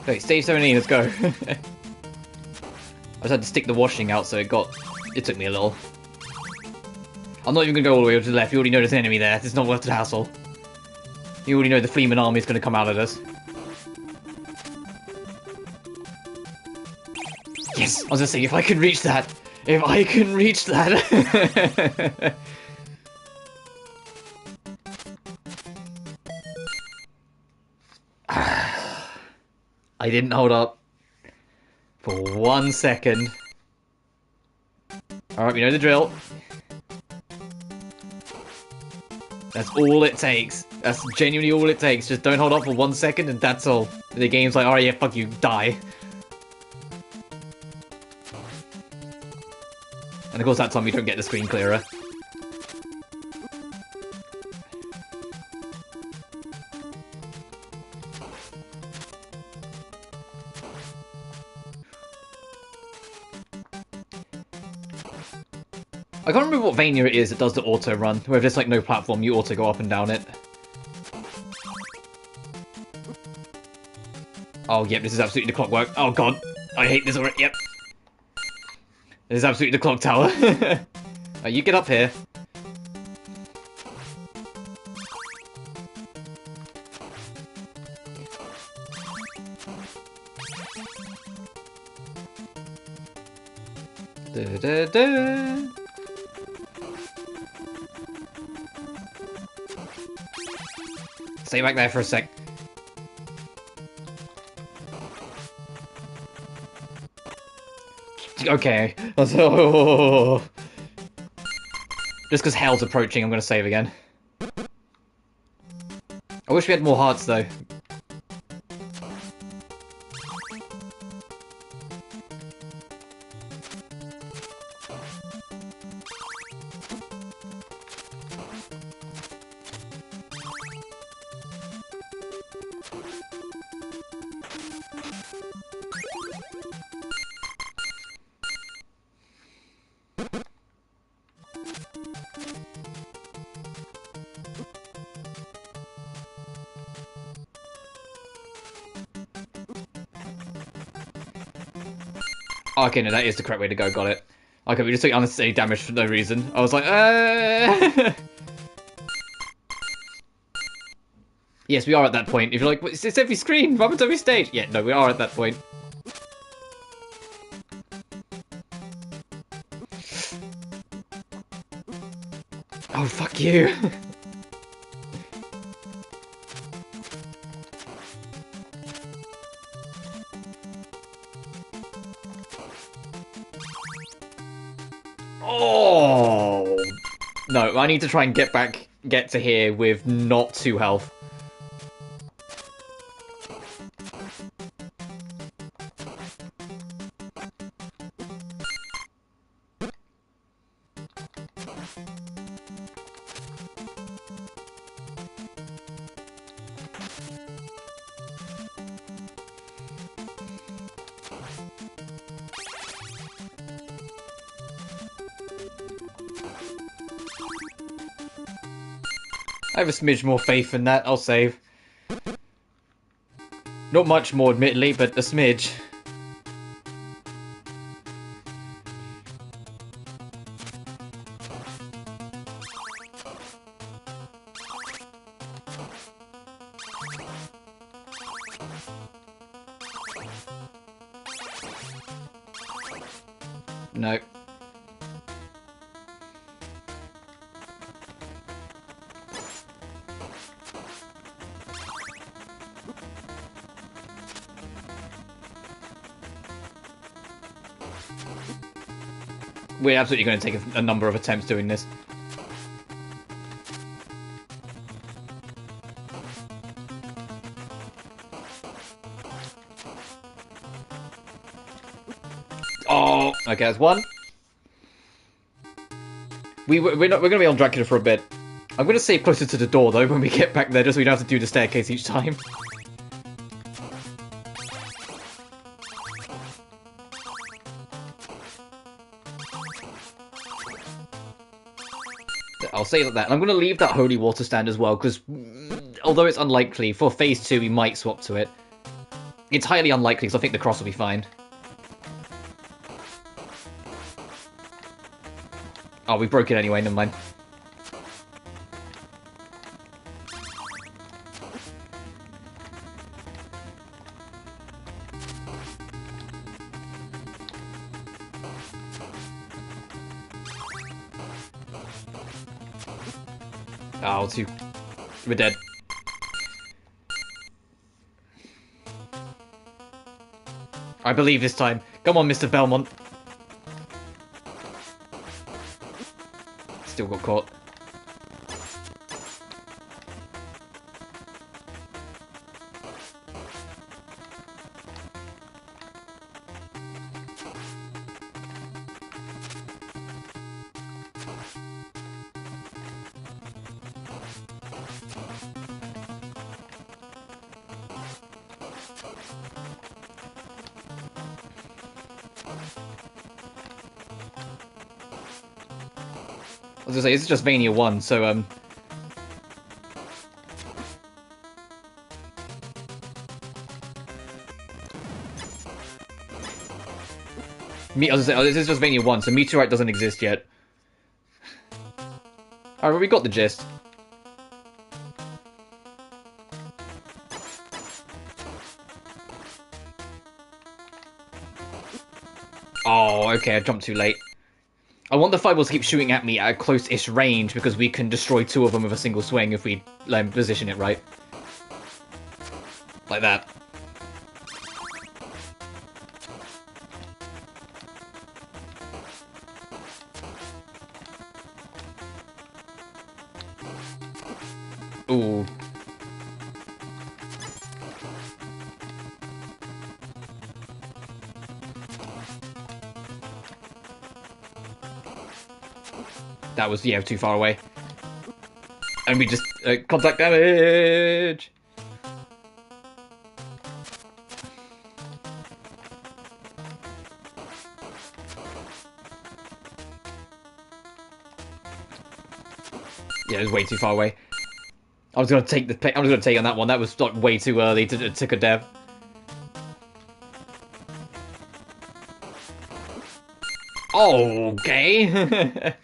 Wait, stage 17, let's go. I just had to stick the washing out, so it took me a little. I'm not even gonna go all the way to the left. You already know there's an enemy there. It's not worth the hassle. You already know the Fleeman army is gonna come out at us. Yes! I was gonna say, if I can reach that! If I can reach that! I didn't hold up for 1 second. Alright, we know the drill. That's all it takes. That's genuinely all it takes. Just don't hold up for 1 second and that's all. The game's like, alright, yeah, fuck you, die. And of course that time we don't get the screen clearer. I can't remember what Vania it is that does the auto run, where if there's like no platform, you auto go up and down it. Oh, yep, this is absolutely the clockwork. Oh god, I hate this already. Yep. This is absolutely the clock tower. Oh, you get up here. Da, da, da. Stay back there for a sec. Okay. Oh. Just because hell's approaching, I'm going to save again. I wish we had more hearts, though. Okay, no, that is the correct way to go, got it. Okay, we just took unnecessary damage for no reason. I was like, Yes, we are at that point. If you're like, it's every screen, what happens every stage? Yeah, no, we are at that point. Oh, fuck you. Oh no! I need to try and get to here with not 2 health. I have a smidge more faith in that, I'll save. Not much more, admittedly, but a smidge. No. We're absolutely going to take a number of attempts doing this. Oh, okay, that's 1. We're going to be on Dracula for a bit. I'm going to save closer to the door though when we get back there, just so we don't have to do the staircase each time. I'll say that, and I'm going to leave that holy water stand as well, because although it's unlikely, for Phase 2 we might swap to it. It's highly unlikely, because I think the cross will be fine. Oh, we broke it anyway, never mind. Oh, we're dead. I believe this time. Come on, Mr. Belmont. Still got caught. I was gonna say, this is just Vania 1, so, I was gonna say, oh, this is just Vania 1, so Meteorite doesn't exist yet. Alright, well, we got the gist. Oh, okay, I jumped too late. I want the fireballs to keep shooting at me at a close-ish range, because we can destroy 2 of them with a single swing if we position it right. Like that. Ooh. That was, yeah, too far away. And we just, contact damage! Yeah, it was way too far away. I was gonna take on that one. That was like way too early to take a dev. Okay.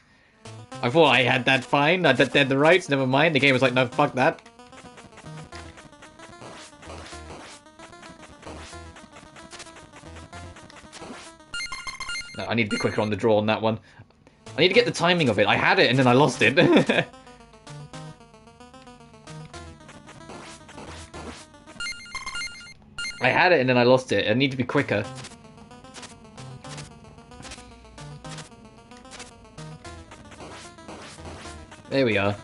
I thought I had that fine. I did the rights. Never mind. The game was like, no, fuck that. No, I need to be quicker on the draw on that one. I need to get the timing of it. I had it and then I lost it. I had it and then I lost it. I need to be quicker. There we are.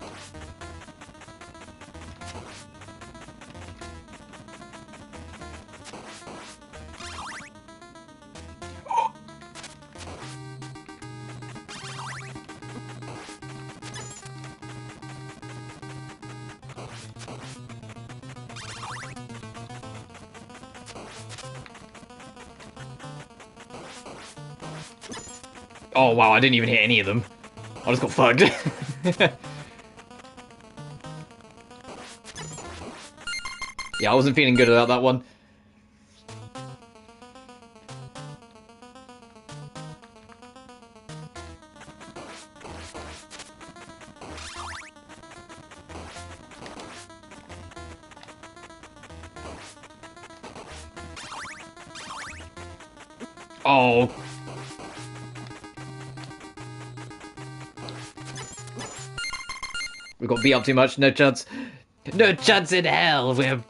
Oh wow, I didn't even hit any of them. I just got fucked. Yeah, I wasn't feeling good about that one. Oh. We got beat up too much, no chance. No chance in hell, we're...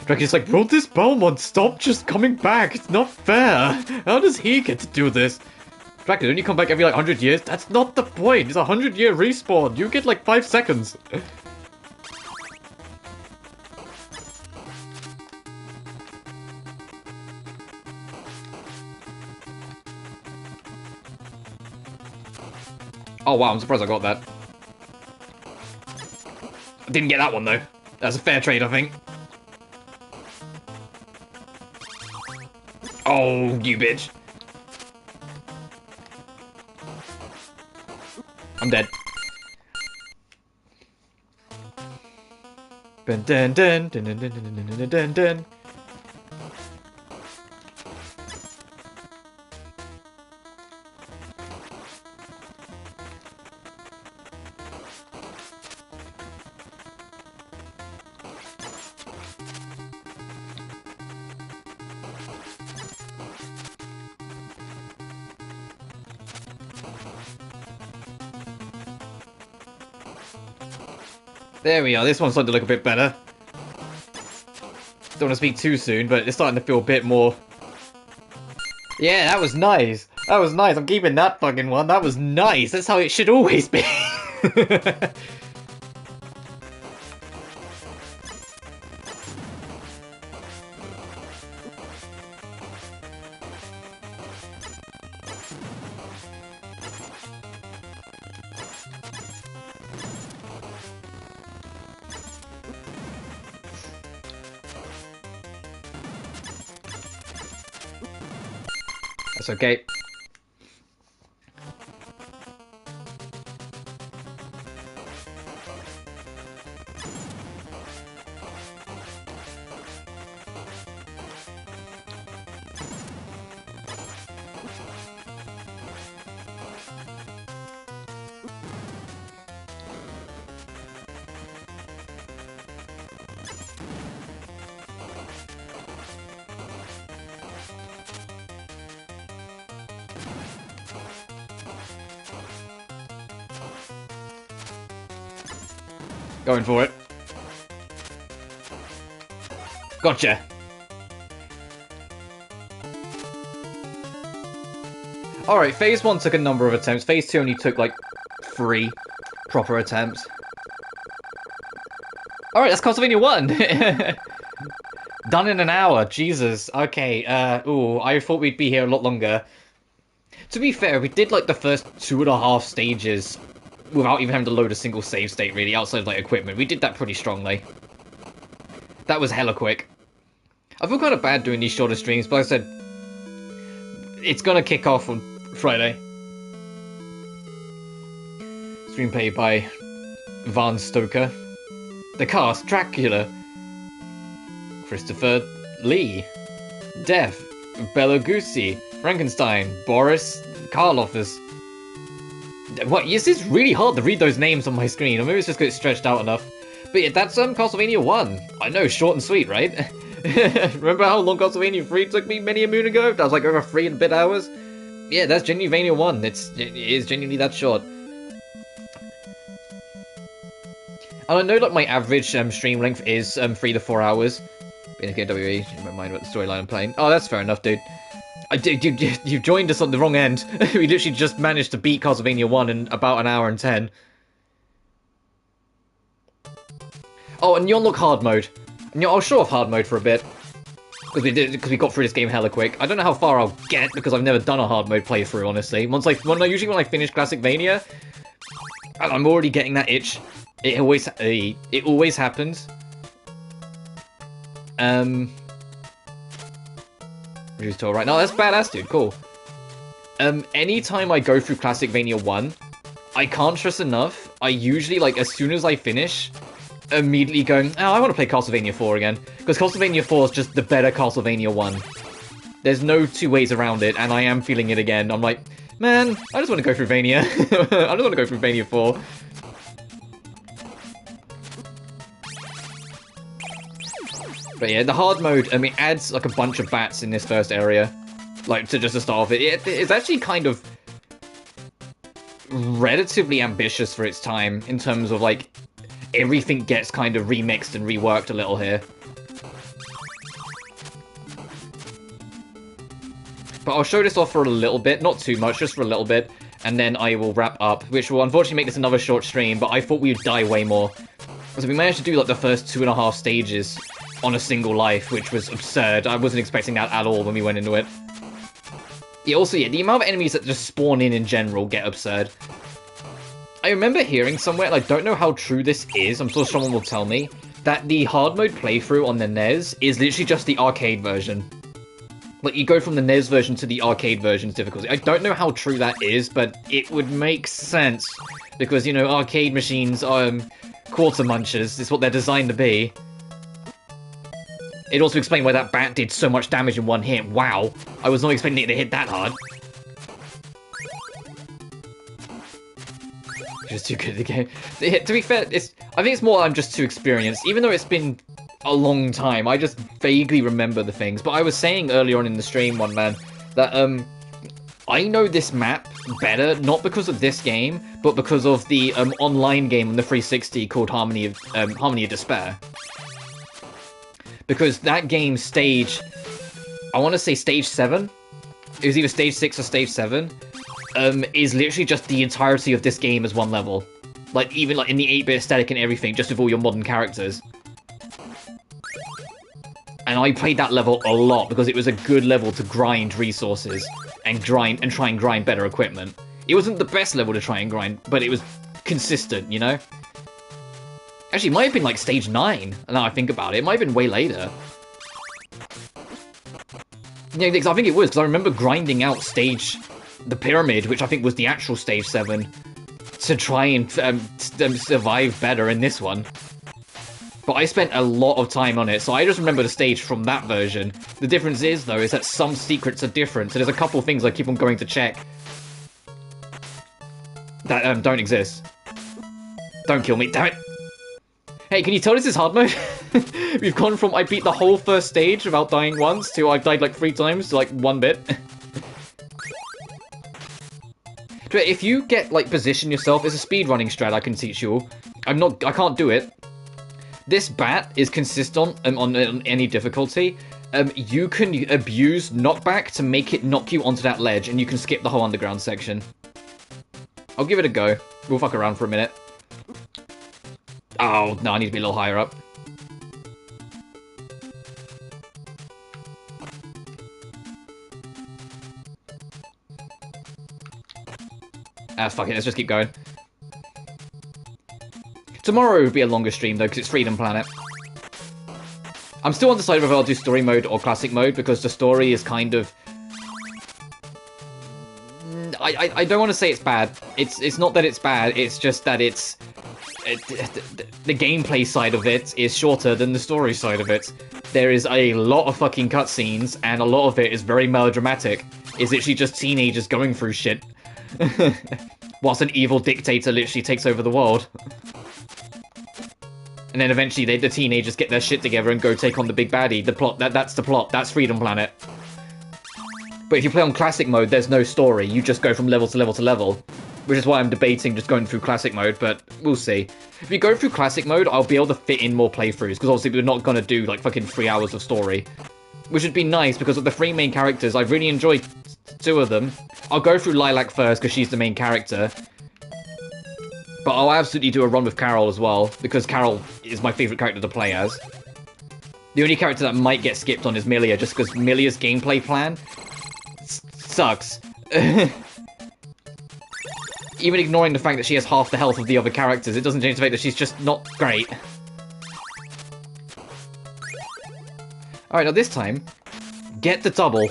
Dragon's like, will this Belmont stop just coming back? It's not fair. How does he get to do this? Dragon, don't you come back every like 100 years? That's not the point. It's a 100-year respawn. You get like 5 seconds. Oh wow, I'm surprised I got that. I didn't get that one though. That's a fair trade, I think. Oh, you bitch. I'm dead. Dun dun dun dun dun dun dun dun dun dun. There we are, this one's starting to look a bit better. Don't want to speak too soon, but it's starting to feel a bit more... Yeah, that was nice. That was nice, I'm keeping that fucking one. That was nice, that's how it should always be. That's okay. Going for it. Gotcha. Alright, phase 1 took a number of attempts. Phase 2 only took, like, 3 proper attempts. Alright, that's Castlevania 1! Done in an hour, Jesus. Okay, ooh, I thought we'd be here a lot longer. To be fair, we did, like, the first 2.5 stages without even having to load a single save state, really, outside of, like, equipment. We did that pretty strongly. That was hella quick. I feel kind of bad doing these shorter streams, but like I said, it's gonna kick off on Friday. Screenplay by Van Stoker. The cast: Dracula, Christopher Lee, Death, Bela Lugosi, Frankenstein, Boris Karloff's. What? This is really hard to read those names on my screen, or maybe it's just because it's stretched out enough. But yeah, that's Castlevania 1. I know, short and sweet, right? Remember how long Castlevania 3 took me many a moon ago? That was like over 3 and a bit hours? Yeah, that's genuinely 1. It is genuinely that short. And I know that my average stream length is 3 to 4 hours. Being a KWE, in my mind about the storyline I'm playing. Oh, that's fair enough, dude. You joined us on the wrong end. We literally just managed to beat Castlevania 1 in about an hour and 10. Oh, and you unlock hard mode. And I'll show off hard mode for a bit. Because we got through this game hella quick. I don't know how far I'll get, because I've never done a hard mode playthrough, honestly. Usually when I finish Classicvania, and I'm already getting that itch. It always happens. Reduce toll, right? No, that's badass, dude. Cool. Anytime I go through Classicvania 1, I can't stress enough. I usually, like, as soon as I finish, immediately going, oh, I want to play Castlevania 4 again. Because Castlevania 4 is just the better Castlevania 1. There's no two ways around it, and I am feeling it again. I'm like, man, I just want to go through Vania. I just want to go through Vania 4. But yeah, the hard mode, it adds like a bunch of bats in this first area. Like, to just the start of it. It's actually kind of relatively ambitious for its time, in terms of, like, everything gets kind of remixed and reworked a little here. But I'll show this off for a little bit, not too much, just for a little bit, and then I will wrap up, which will unfortunately make this another short stream, but I thought we would die way more. So we managed to do, like, the first 2.5 stages on a single life, which was absurd. I wasn't expecting that at all when we went into it. Yeah, also, yeah, the amount of enemies that just spawn in general get absurd. I remember hearing somewhere, and I don't know how true this is, I'm sure someone will tell me, that the hard mode playthrough on the NES is literally just the arcade version. Like, you go from the NES version to the arcade version's difficulty. I don't know how true that is, but it would make sense. Because, you know, arcade machines Quarter munchers is what they're designed to be. It also explained why that bat did so much damage in one hit. Wow. I was not expecting it to hit that hard. Just too good at the game. To be fair, I think it's more I'm just too experienced. Even though it's been a long time, I just vaguely remember the things. But I was saying earlier on in the stream, one man, that I know this map better, not because of this game, but because of the online game on the 360 called Harmony of Despair. Because that game stage, I want to say stage 7, it was either stage 6 or stage 7, is literally just the entirety of this game as one level. Like, even like in the 8-bit aesthetic and everything, just with all your modern characters. And I played that level a lot because it was a good level to grind resources and try and grind better equipment. It wasn't the best level to try and grind, but it was consistent, you know? Actually, it might have been like stage 9, now I think about it. It might have been way later. Yeah, because I think it was, because I remember grinding out the pyramid, which I think was the actual stage 7, to try and survive better in this one. But I spent a lot of time on it, so I just remember the stage from that version. The difference is, though, is that some secrets are different, so there's a couple things I keep on going to check that don't exist. Don't kill me, damn it! Hey, can you tell this is hard mode? We've gone from I beat the whole first stage without dying once to I've died like 3 times to like 1 bit. If you get like position yourself, it's a speedrunning strat I can teach you all. I can't do it. This bat is consistent on any difficulty. You can abuse knockback to make it knock you onto that ledge, and you can skip the whole underground section. I'll give it a go. We'll fuck around for a minute. Oh, no, I need to be a little higher up. Ah, fuck it, let's just keep going. Tomorrow would be a longer stream, though, because it's Freedom Planet. I'm still undecided whether I'll do story mode or classic mode, because the story is kind of... I don't want to say it's bad. It's not that it's bad, it's just that it's... the gameplay side of it is shorter than the story side of it. There is a lot of fucking cutscenes, and a lot of it is very melodramatic. It's literally just teenagers going through shit. Whilst an evil dictator literally takes over the world. And then eventually the teenagers get their shit together and go take on the big baddie. The plot, that's the plot, that's Freedom Planet. But if you play on classic mode, there's no story. You just go from level to level to level. Which is why I'm debating just going through classic mode, but we'll see. If you go through classic mode, I'll be able to fit in more playthroughs, because obviously we're not going to do like fucking 3 hours of story. Which would be nice, because of the 3 main characters, I've really enjoyed 2 of them. I'll go through Lilac first, because she's the main character. But I'll absolutely do a run with Carol as well, because Carol is my favourite character to play as. The only character that might get skipped on is Milia, just because Milia's gameplay plan sucks. Even ignoring the fact that she has half the health of the other characters, it doesn't change the fact that she's just not great. Alright, now this time, get the double.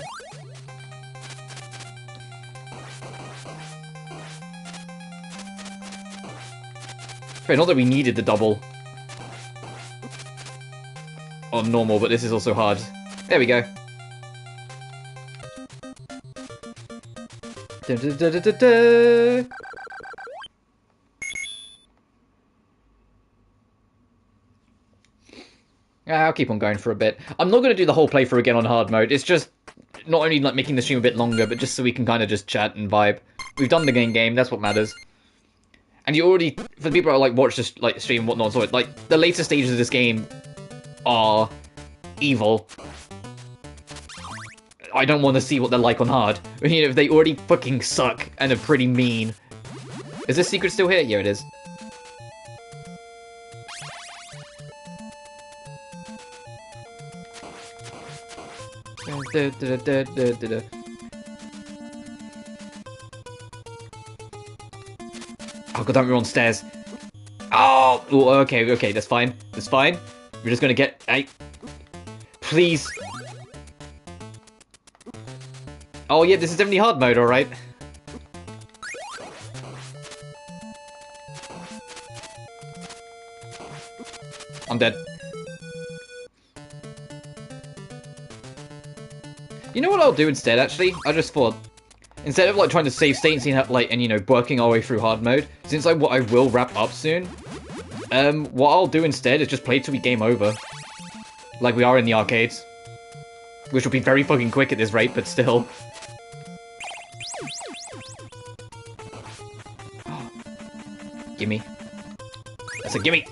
Right, not that we needed the double on normal, but this is also hard. There we go. Da, da, da, da, da, da. I'll keep on going for a bit. I'm not going to do the whole playthrough again on hard mode. It's just not only like making the stream a bit longer, but just so we can kind of just chat and vibe. We've done the game, that's what matters. And you already, for the people that like watch this like stream and whatnot, so like the later stages of this game are evil. I don't want to see what they're like on hard. I mean, if they already fucking suck and are pretty mean. Is this secret still here? Yeah, it is. Oh god, damn, we're on stairs. Oh, okay, that's fine. That's fine. We're just gonna get... Hey. Please. Oh yeah, this is definitely hard mode, alright. I'm dead. You know what I'll do instead, actually? I just thought, instead of like trying to save state and seeing how, like, and you know, working our way through hard mode, since I will wrap up soon, what I'll do instead is just play till we game over. Like we are in the arcades. Which will be very fucking quick at this rate, but still. Gimme. That's a gimme!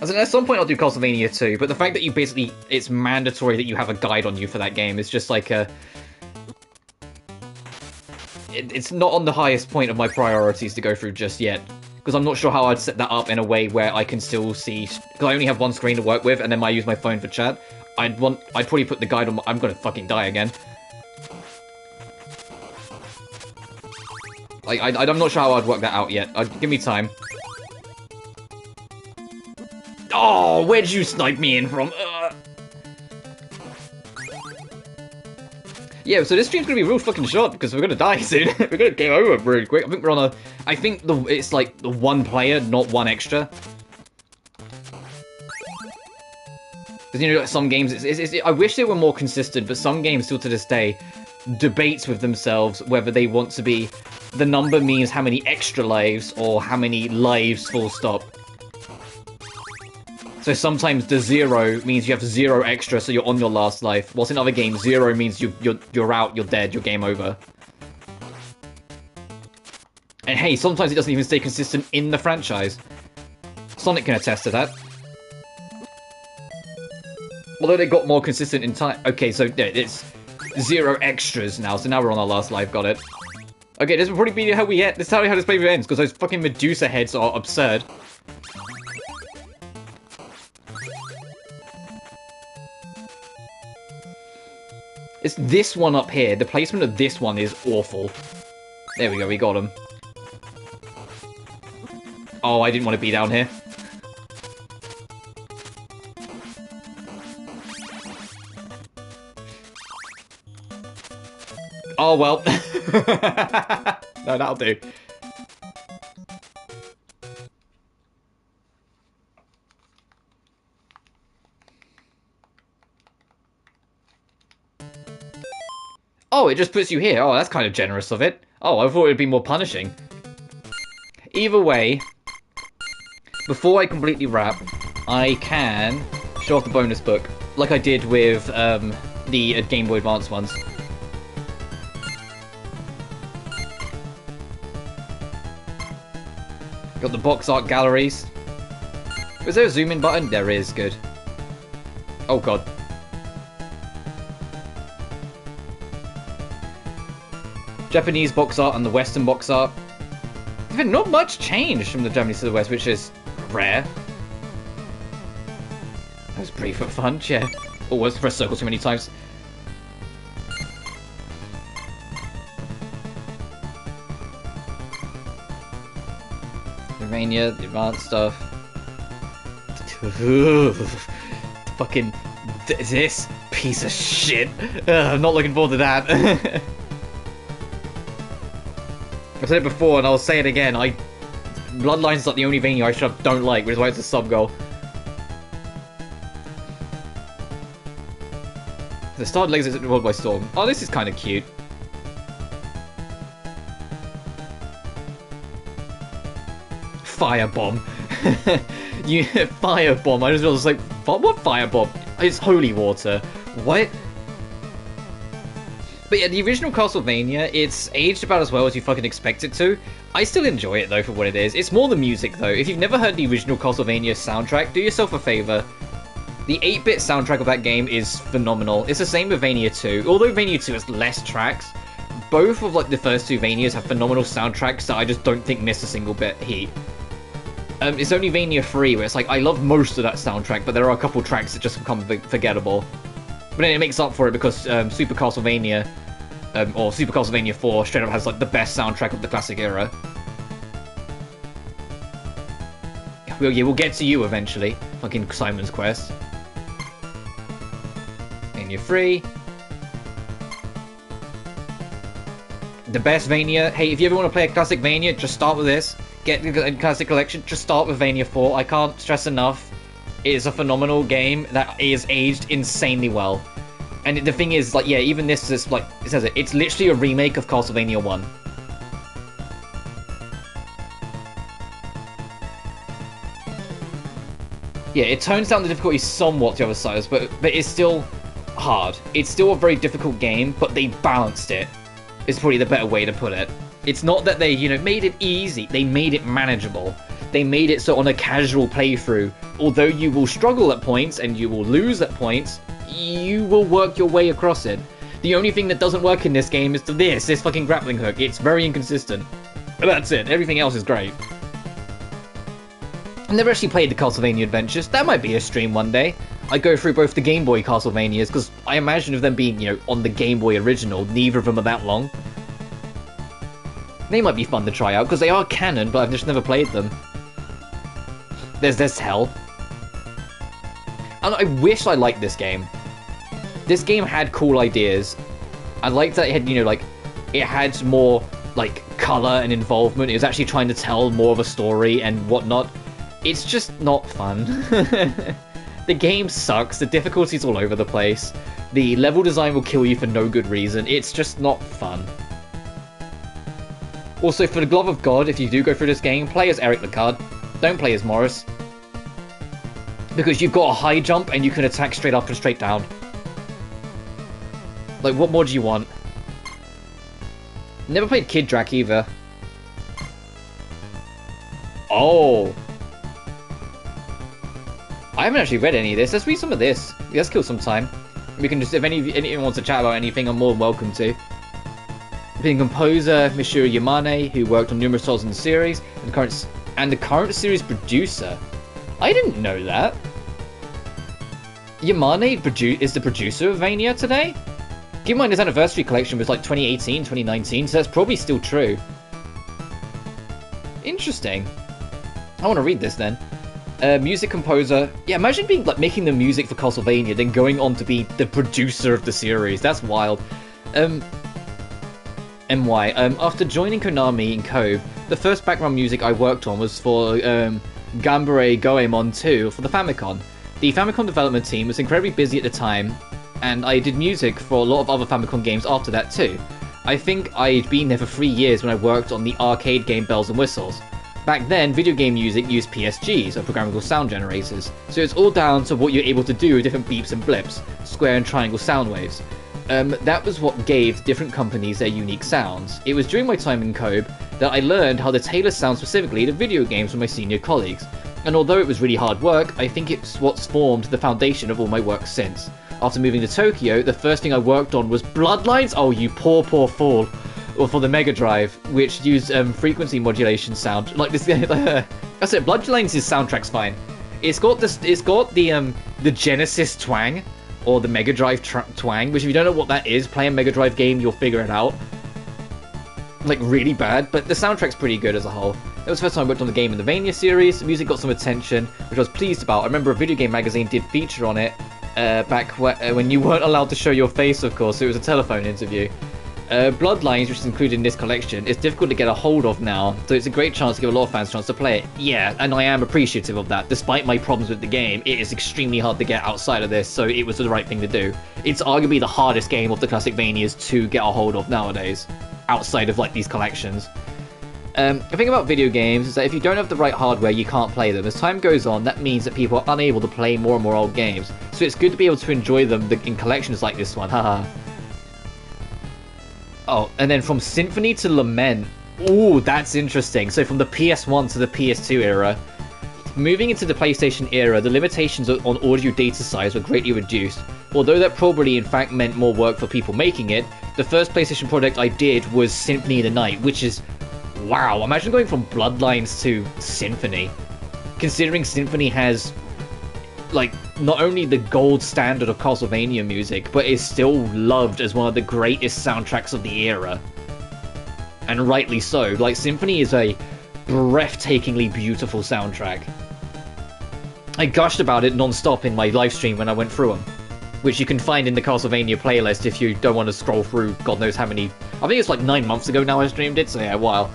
As in, at some point I'll do Castlevania 2, but the fact that you basically, it's mandatory that you have a guide on you for that game is just like a... It's not on the highest point of my priorities to go through just yet. Because I'm not sure how I'd set that up in a way where I can still see... Because I only have one screen to work with, and then I use my phone for chat. I'd probably put the guide on... I'm gonna fucking die again. Like, I'm not sure how I'd work that out yet. Give me time. Oh, where'd you snipe me in from? Yeah, so this stream's gonna be real fucking short because we're gonna die soon. We're gonna game over really quick. I think we're on a... I think it's like the one player, not one extra. Because, you know, some games... I wish they were more consistent, but some games still to this day debates with themselves whether they want to be... The number means how many extra lives or how many lives full stop. So sometimes the 0 means you have 0 extra, so you're on your last life. Whilst in other games, 0 means you're out, you're dead, you're game over. And hey, sometimes it doesn't even stay consistent in the franchise. Sonic can attest to that. Although they got more consistent in time. Okay, so yeah, it's 0 extras now, so now we're on our last life, got it. Okay, this will probably be how we end. This is how this playthrough ends, because those fucking Medusa heads are absurd. It's this one up here. The placement of this one is awful. There we go, we got him. Oh, I didn't want to be down here. Oh, well. No, that'll do. Oh, it just puts you here. Oh, that's kind of generous of it. Oh, I thought it would be more punishing. Either way, before I completely wrap, I can show off the bonus book, like I did with the Game Boy Advance ones. Got the box art galleries. Was there a zoom in button? There is, good. Oh god. Japanese box art and the Western box art. There's been not much change from the Japanese to the West, which is rare. That was pretty fun, yeah. Oh, let's press circle too many times. Castlevania, the advanced stuff. Fucking this piece of shit. I'm not looking forward to that. I said it before and I'll say it again. Bloodlines is like the only Vania I don't like, which is why it's a sub goal. The starred legs is world by storm. Oh, this is kind of cute. Firebomb. You firebomb. I just was like, what firebomb? It's holy water. What? But yeah, the original Castlevania, it's aged about as well as you fucking expect it to. I still enjoy it though for what it is. It's more the music though. If you've never heard the original Castlevania soundtrack, do yourself a favor. The 8-bit soundtrack of that game is phenomenal. It's the same with Vania 2. Although Vania 2 has less tracks, both of like the first two Vanias have phenomenal soundtracks that I just don't think miss a single bit heat. It's only Vania 3 where it's like, I love most of that soundtrack, but there are a couple tracks that just become forgettable. But then it makes up for it because Super Castlevania, or Super Castlevania 4 straight up has like the best soundtrack of the classic era. We'll get to you eventually. Fucking Simon's Quest. Vania 3. The best Vania. Hey, if you ever want to play a classic Vania, just start with this. get the Classic Collection, just start with Vania 4. I can't stress enough, it is a phenomenal game that is aged insanely well. And the thing is, like, yeah, even this is, like, it says it, it's literally a remake of Castlevania 1. Yeah, it tones down the difficulty somewhat to other sides, but it's still hard. It's still a very difficult game, but they balanced it. Is probably the better way to put it. It's not that they, you know, made it easy. They made it manageable. They made it so on a casual playthrough, although you will struggle at points and you will lose at points, you will work your way across it. The only thing that doesn't work in this game is this fucking grappling hook. It's very inconsistent. But that's it. Everything else is great. I've never actually played the Castlevania Adventures. That might be a stream one day. I go through both the Game Boy Castlevanias, because I imagine of them being, you know, on the Game Boy original, neither of them are that long. They might be fun to try out, because they are canon, but I've just never played them. There's Hell. And I wish I liked this game. This game had cool ideas. I liked that it had, you know, like, it had more, like, colour and involvement. It was actually trying to tell more of a story and whatnot. It's just not fun. The game sucks, the difficulty's all over the place, the level design will kill you for no good reason, it's just not fun. Also, for the love of God, if you do go through this game, play as Eric Lecard, don't play as Morris. Because you've got a high jump and you can attack straight up and straight down. Like, what more do you want? Never played Kid Drac either. Oh! I haven't actually read any of this. Let's read some of this. Let's kill some time. We can just, if anyone wants to chat about anything, I'm more than welcome to. Being composer Michiru Yamane, who worked on numerous titles in the series, and the current series producer. I didn't know that. Yamane is the producer of Vania today? Keep in mind his anniversary collection was like 2018, 2019, so that's probably still true. Interesting. I want to read this then. Music composer. Yeah, imagine being like making the music for Castlevania, then going on to be the producer of the series. That's wild. MY. After joining Konami in Cove, the first background music I worked on was for Gambare Goemon 2 for the Famicom. The Famicom development team was incredibly busy at the time, and I did music for a lot of other Famicom games after that too. I think I'd been there for 3 years when I worked on the arcade game Bells and Whistles. Back then, video game music used PSGs, or programmable sound generators, so it's all down to what you're able to do with different beeps and blips, square and triangle sound waves. That was what gave different companies their unique sounds. It was during my time in Kobe that I learned how to tailor sound specifically to video games from my senior colleagues, and although it was really hard work, I think it's what's formed the foundation of all my work since. After moving to Tokyo, the first thing I worked on was Bloodlines? Oh, you poor fool. Or for the Mega Drive, which used frequency modulation sound. Like this, I said, Bloodlines' soundtrack's fine. It's got the Genesis twang, or the Mega Drive twang, which if you don't know what that is, play a Mega Drive game, you'll figure it out. Like, really bad, but the soundtrack's pretty good as a whole. That was the first time I worked on the game in the Vania series. The music got some attention, which I was pleased about. I remember a video game magazine did feature on it back when you weren't allowed to show your face, of course, so it was a telephone interview. Bloodlines, which is included in this collection, is difficult to get a hold of now, so it's a great chance to give a lot of fans a chance to play it. Yeah, and I am appreciative of that. Despite my problems with the game, it is extremely hard to get outside of this, so it was the right thing to do. It's arguably the hardest game of the classic Vanias to get a hold of nowadays, outside of like these collections. The thing about video games is that if you don't have the right hardware, you can't play them. As time goes on, that means that people are unable to play more and more old games, so it's good to be able to enjoy them in collections like this one, haha. Oh, and then from Symphony to Lament. Ooh, that's interesting. So from the PS1 to the PS2 era. Moving into the PlayStation era, the limitations on audio data size were greatly reduced. Although that probably in fact meant more work for people making it, the first PlayStation project I did was Symphony of the Night, which is... wow, imagine going from Bloodlines to Symphony. Considering Symphony has... like, not only the gold standard of Castlevania music, but is still loved as one of the greatest soundtracks of the era. And rightly so. Like, Symphony is a breathtakingly beautiful soundtrack. I gushed about it non-stop in my livestream when I went through them, which you can find in the Castlevania playlist if you don't want to scroll through God knows how many... I think it's like 9 months ago now I streamed it, so yeah, a while.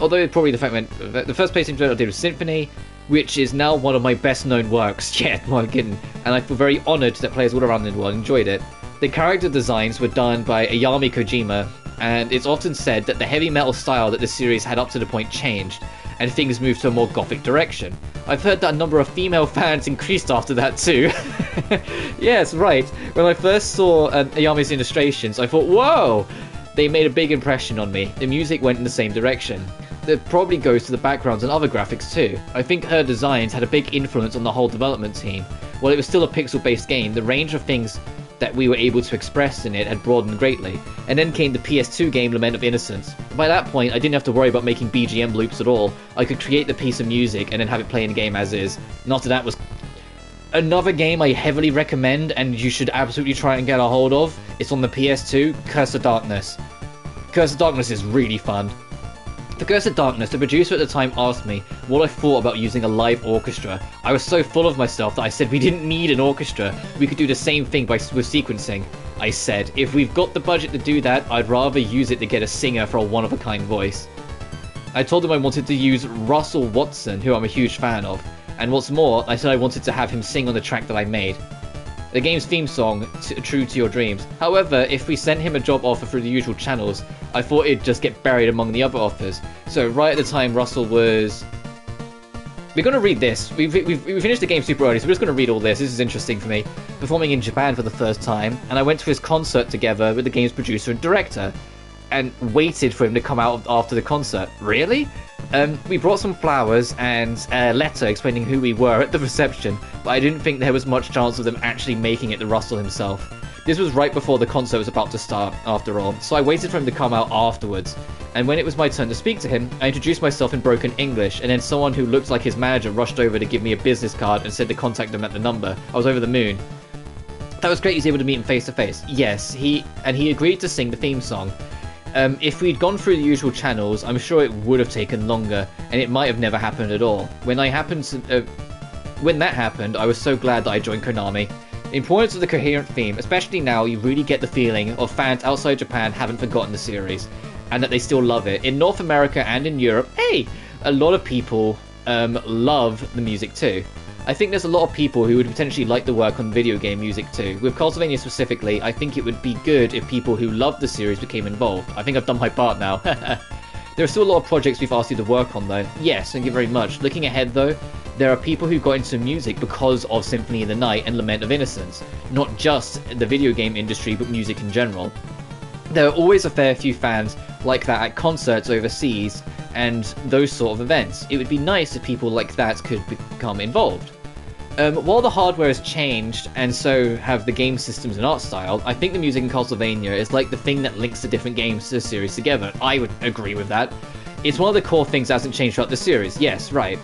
Although probably the fact meant the first PlayStation game I did was Symphony, which is now one of my best known works yet, my goodness, and I feel very honoured that players all around the world enjoyed it. The character designs were done by Ayana Kojima, and it's often said that the heavy metal style that the series had up to the point changed, and things moved to a more gothic direction. I've heard that a number of female fans increased after that too. Yes, right. When I first saw Ayami's illustrations, I thought, whoa! They made a big impression on me. The music went in the same direction. That probably goes to the backgrounds and other graphics too. I think her designs had a big influence on the whole development team. While it was still a pixel-based game, the range of things that we were able to express in it had broadened greatly. And then came the PS2 game Lament of Innocence. By that point, I didn't have to worry about making BGM loops at all. I could create the piece of music and then have it play in the game as is. And after that was another game I heavily recommend and you should absolutely try and get a hold of. It's on the PS2, Curse of Darkness. Curse of Darkness is really fun. For Curse of Darkness, the producer at the time asked me what I thought about using a live orchestra. I was so full of myself that I said we didn't need an orchestra, we could do the same thing with sequencing. I said, if we've got the budget to do that, I'd rather use it to get a singer for a one-of-a-kind voice. I told him I wanted to use Russell Watson, who I'm a huge fan of, and what's more, I said I wanted to have him sing on the track that I made. The game's theme song, True to Your Dreams. However, if we sent him a job offer through the usual channels, I thought it'd just get buried among the other offers. So right at the time, Russell was... We're going to read this. We finished the game super early, so we're just going to read all this. This is interesting for me. Performing in Japan for the first time, and I went to his concert together with the game's producer and director, and waited for him to come out after the concert. Really? We brought some flowers and a letter explaining who we were at the reception, but I didn't think there was much chance of them actually making it to Russell himself. This was right before the concert was about to start, after all, so I waited for him to come out afterwards. And when it was my turn to speak to him, I introduced myself in broken English, and then someone who looked like his manager rushed over to give me a business card and said to contact him at the number. I was over the moon. That was great, he was able to meet him face to face. Yes, he agreed to sing the theme song. If we'd gone through the usual channels, I'm sure it would have taken longer, and it might have never happened at all. When that happened, I was so glad that I joined Konami. The importance of the coherent theme, especially now, you really get the feeling of fans outside Japan haven't forgotten the series, and that they still love it. In North America and in Europe, hey, a lot of people love the music too. I think there's a lot of people who would potentially like the work on video game music too. With Castlevania specifically, I think it would be good if people who love the series became involved. I think I've done my part now. There are still a lot of projects we've asked you to work on though. Yes, thank you very much. Looking ahead though, there are people who got into music because of Symphony of the Night and Lament of Innocence. Not just the video game industry, but music in general. There are always a fair few fans like that at concerts overseas and those sort of events. It would be nice if people like that could become involved. While the hardware has changed, and so have the game systems and art style, I think the music in Castlevania is like the thing that links the different games to the series together. I would agree with that. It's one of the core things that hasn't changed throughout the series, yes, right.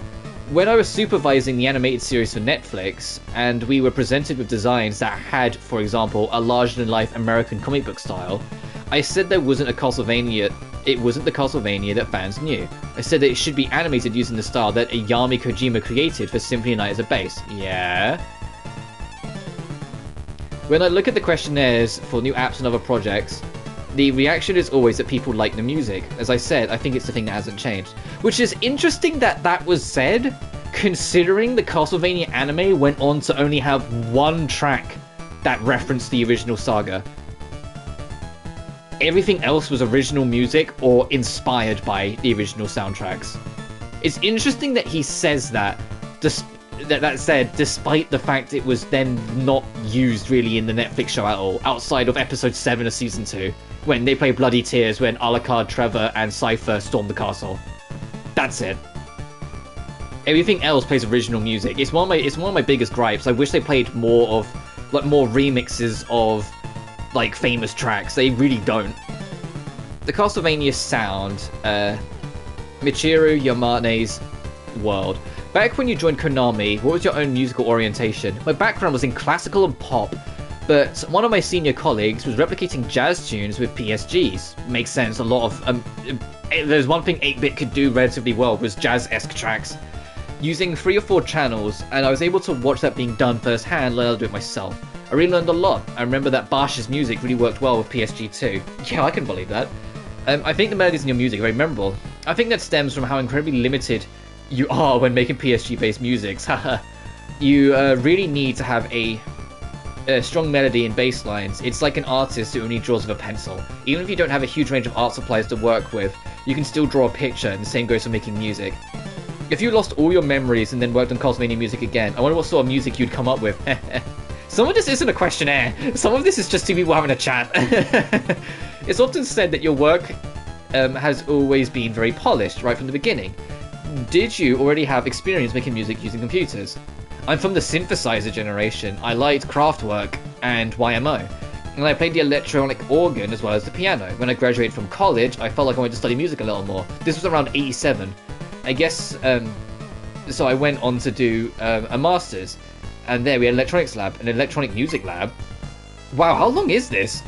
When I was supervising the animated series for Netflix, and we were presented with designs that had, for example, a larger-than-life American comic book style, I said there wasn't a Castlevania. It wasn't the Castlevania that fans knew. I said that it should be animated using the style that Ayana Kojima created for Symphony of the Night as a base. Yeah? When I look at the questionnaires for new apps and other projects, the reaction is always that people like the music. As I said, I think it's the thing that hasn't changed. Which is interesting that that was said, considering the Castlevania anime went on to only have one track that referenced the original saga. Everything else was original music or inspired by the original soundtracks. It's interesting that he says that, that said, despite the fact it was then not used really in the Netflix show at all, outside of episode 7 of season 2, when they play Bloody Tears when Alucard, Trevor, and Cypher storm the castle. That's it. Everything else plays original music. It's one of my biggest gripes. I wish they played more of, like, more remixes of like famous tracks. They really don't. The Castlevania sound, Michiru Yamane's world. Back when you joined Konami, what was your own musical orientation? My background was in classical and pop, but one of my senior colleagues was replicating jazz tunes with PSGs. Makes sense, a lot of there's one thing 8-bit could do relatively well was jazz-esque tracks. Using 3 or 4 channels, and I was able to watch that being done firsthand, learn how to do it myself. I really learned a lot. I remember that Bosch's music really worked well with PSG too. Yeah, I can believe that. I think the melodies in your music are very memorable. I think that stems from how incredibly limited you are when making PSG-based music. You really need to have a strong melody and bass lines. It's like an artist who only draws with a pencil. Even if you don't have a huge range of art supplies to work with, you can still draw a picture, and the same goes for making music. If you lost all your memories and then worked on Castlevania music again, I wonder what sort of music you'd come up with. Some of this isn't a questionnaire. Some of this is just two people having a chat. It's often said that your work has always been very polished right from the beginning. Did you already have experience making music using computers? I'm from the synthesizer generation. I liked Kraftwerk and YMO. And I played the electronic organ as well as the piano. When I graduated from college, I felt like I wanted to study music a little more. This was around 87. I guess, so I went on to do a master's. And there we had an electronics lab, an electronic music lab. Wow, how long is this?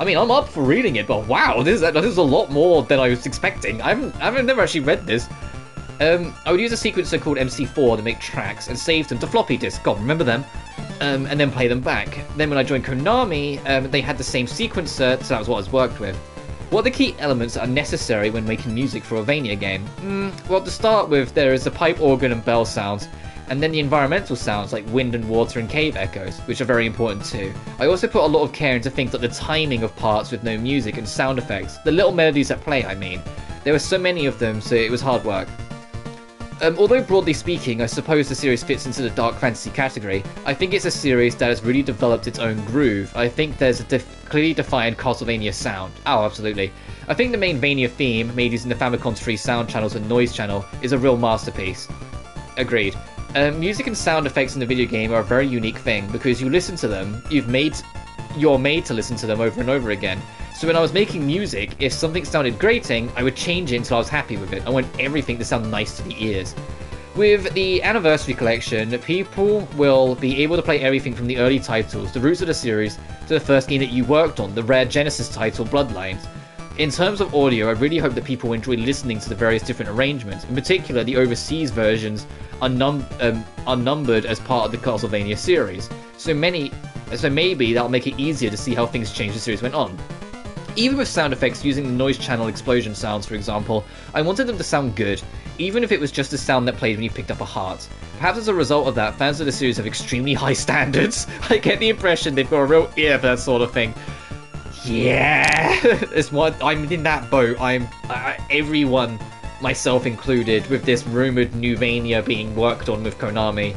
I mean, I'm up for reading it, but wow, this is a lot more than I was expecting. I've never actually read this. I would use a sequencer called MC4 to make tracks and save them to floppy disk. God, remember them? And then play them back. Then when I joined Konami, they had the same sequencer, so that was what I was worked with. What are the key elements that are necessary when making music for a Vania game? Well, to start with, there is the pipe organ and bell sounds, and then the environmental sounds like wind and water and cave echoes, which are very important too. I also put a lot of care into things like the timing of parts with no music and sound effects, the little melodies that play, I mean. There were so many of them, so it was hard work. Although broadly speaking, I suppose the series fits into the dark fantasy category, I think it's a series that has really developed its own groove. I think there's a clearly defined Castlevania sound. Oh, absolutely. I think the main Vania theme, made using the Famicon's free sound channels and noise channel, is a real masterpiece. Agreed. Music and sound effects in the video game are a very unique thing, because you listen to them, you're made to listen to them over and over again. So when I was making music, if something sounded grating, I would change it until I was happy with it. I want everything to sound nice to the ears. With the Anniversary Collection, people will be able to play everything from the early titles, the roots of the series, to the first game that you worked on, the rare Genesis title, Bloodlines. In terms of audio, I really hope that people enjoy listening to the various different arrangements. In particular, the overseas versions are numbered as part of the Castlevania series. So maybe that'll make it easier to see how things changed as the series went on. Even with sound effects using the noise channel explosion sounds, for example, I wanted them to sound good, even if it was just the sound that played when you picked up a heart. Perhaps as a result of that, fans of the series have extremely high standards. I get the impression they've got a real ear for that sort of thing. Yeah, it's what I'm in that boat. Everyone, myself included, with this rumored new Vania being worked on with Konami.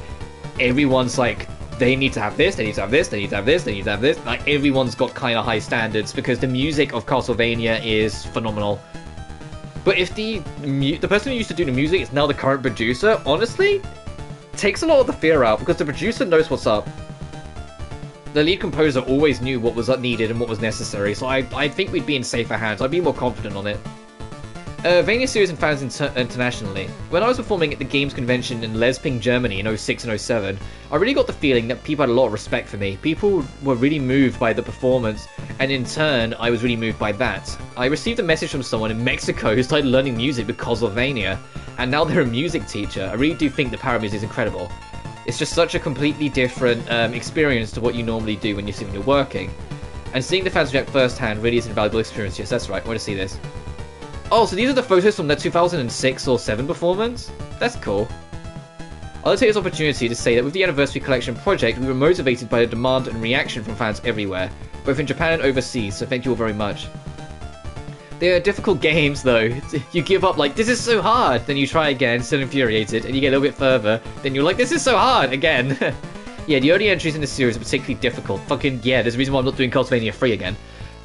Everyone's like, they need to have this, they need to have this, they need to have this, they need to have this. Like, everyone's got kind of high standards because the music of Castlevania is phenomenal. But if the person who used to do the music is now the current producer, honestly, takes a lot of the fear out because the producer knows what's up. The lead composer always knew what was needed and what was necessary, so I think we'd be in safer hands. I'd be more confident on it. Vania series and fans internationally. When I was performing at the Games Convention in Lesping, Germany in 06 and 07, I really got the feeling that people had a lot of respect for me. People were really moved by the performance, and in turn, I was really moved by that. I received a message from someone in Mexico who started learning music because of Vania, and now they're a music teacher. I really do think the power of music is incredible. It's just such a completely different experience to what you normally do when you're working. And seeing the fans react firsthand really is an invaluable experience. Yes, that's right, I want to see this. Oh, so these are the photos from the 2006 or 7 performance? That's cool. I'll take this opportunity to say that with the Anniversary Collection project, we were motivated by the demand and reaction from fans everywhere, both in Japan and overseas, so thank you all very much. They are difficult games though. You give up like, this is so hard, then you try again, still infuriated, and you get a little bit further, then you're like, this is so hard, again. Yeah, the early entries in the series are particularly difficult. Fucking yeah, there's a reason why I'm not doing Castlevania 3 again.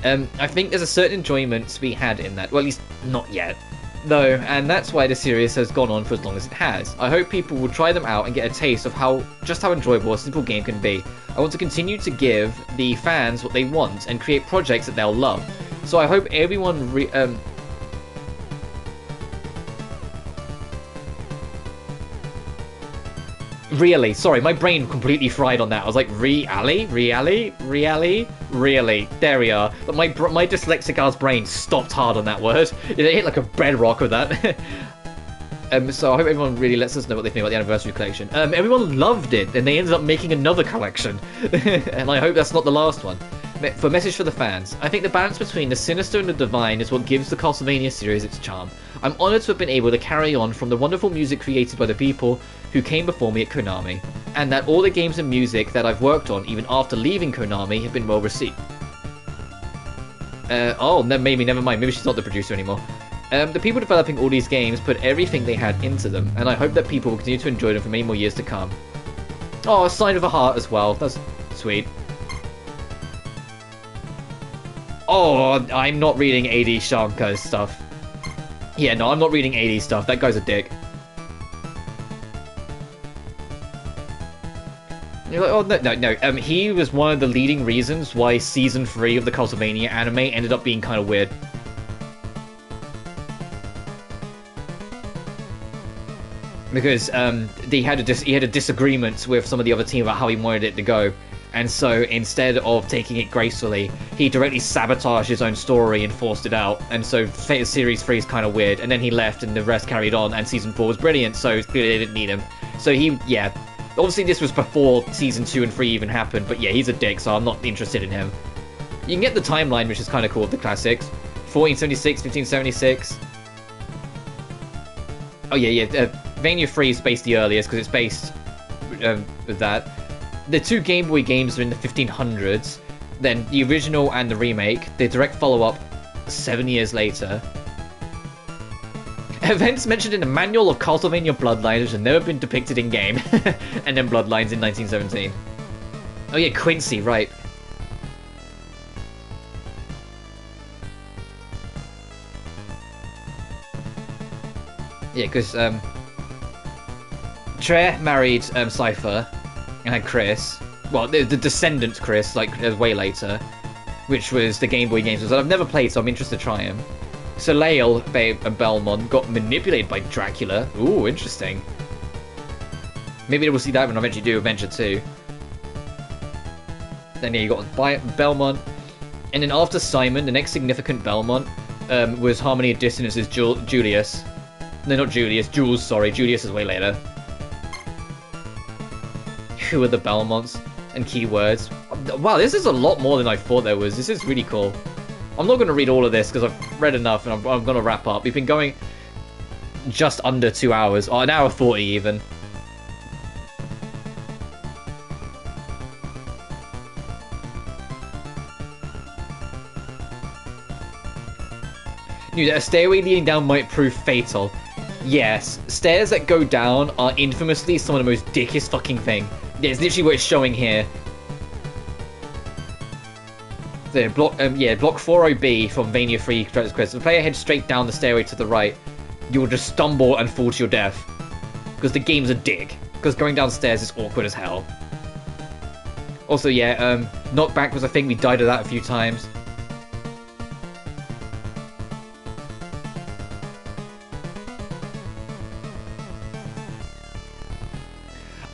I think there's a certain enjoyment to be had in that. Well, at least not yet. Though, and that's why the series has gone on for as long as it has. I hope people will try them out and get a taste of just how enjoyable a simple game can be. I want to continue to give the fans what they want and create projects that they'll love. So I hope everyone Really? Sorry, my brain completely fried on that. I was like, really? There we are. But my dyslexic ass brain stopped hard on that word. It hit like a bedrock with that. So I hope everyone really lets us know what they think about the Anniversary Collection. Everyone loved it, and they ended up making another collection. And I hope that's not the last one. For a message for the fans, I think the balance between the sinister and the divine is what gives the Castlevania series its charm. I'm honoured to have been able to carry on from the wonderful music created by the people who came before me at Konami, and that all the games and music that I've worked on, even after leaving Konami, have been well received. Maybe never mind, maybe she's not the producer anymore. The people developing all these games put everything they had into them, and I hope that people will continue to enjoy them for many more years to come. Oh, a sign of a heart as well, that's sweet. Oh, I'm not reading AD Shankar's stuff. Yeah, no, I'm not reading AD stuff. That guy's a dick. You're like, oh, no. He was one of the leading reasons why Season 3 of the Castlevania anime ended up being kind of weird. Because he had a disagreement with some of the other team about how he wanted it to go. And so, instead of taking it gracefully, he directly sabotaged his own story and forced it out. And so, Series 3 is kind of weird. And then he left and the rest carried on, and Season 4 was brilliant, so it's clear they didn't need him. So yeah. Obviously, this was before Season 2 and 3 even happened, but yeah, he's a dick, so I'm not interested in him. You can get the timeline, which is kind of cool, of the classics. 1476, 1576. Oh yeah, Vania 3 is based the earliest, because it's based with that. The two Game Boy games are in the 1500s, then the original and the remake, the direct follow-up 7 years later. Events mentioned in the Manual of Castlevania Bloodlines which have never been depicted in-game, and then Bloodlines in 1917. Oh yeah, Quincy, right. Yeah, because Tre married Cypher, and had Chris. Well, the descendant Chris, like way later, which was the Game Boy games that I've never played, so I'm interested to try him. Soleil and Belmont got manipulated by Dracula. Ooh, interesting. Maybe we'll see that when I eventually do Adventure 2. Then yeah, you got Belmont. And then after Simon, the next significant Belmont was Harmony of Dissonance's Julius. No, not Julius. Jules, sorry. Julius is way later. Who are the Belmonts? And keywords. Wow, this is a lot more than I thought there was. This is really cool. I'm not going to read all of this because I've read enough and I'm going to wrap up. We've been going just under 2 hours, or an hour 40 even. Knew that a stairway leading down might prove fatal. Yes, stairs that go down are infamously some of the most dickest fucking thing. Yeah, it's literally what it's showing here. There, block 40B from Vania 3 Quest. If the player heads straight down the stairway to the right, you will just stumble and fall to your death. Because the game's a dick. Because going downstairs is awkward as hell. Also, yeah, knockback was a thing. We died of that a few times.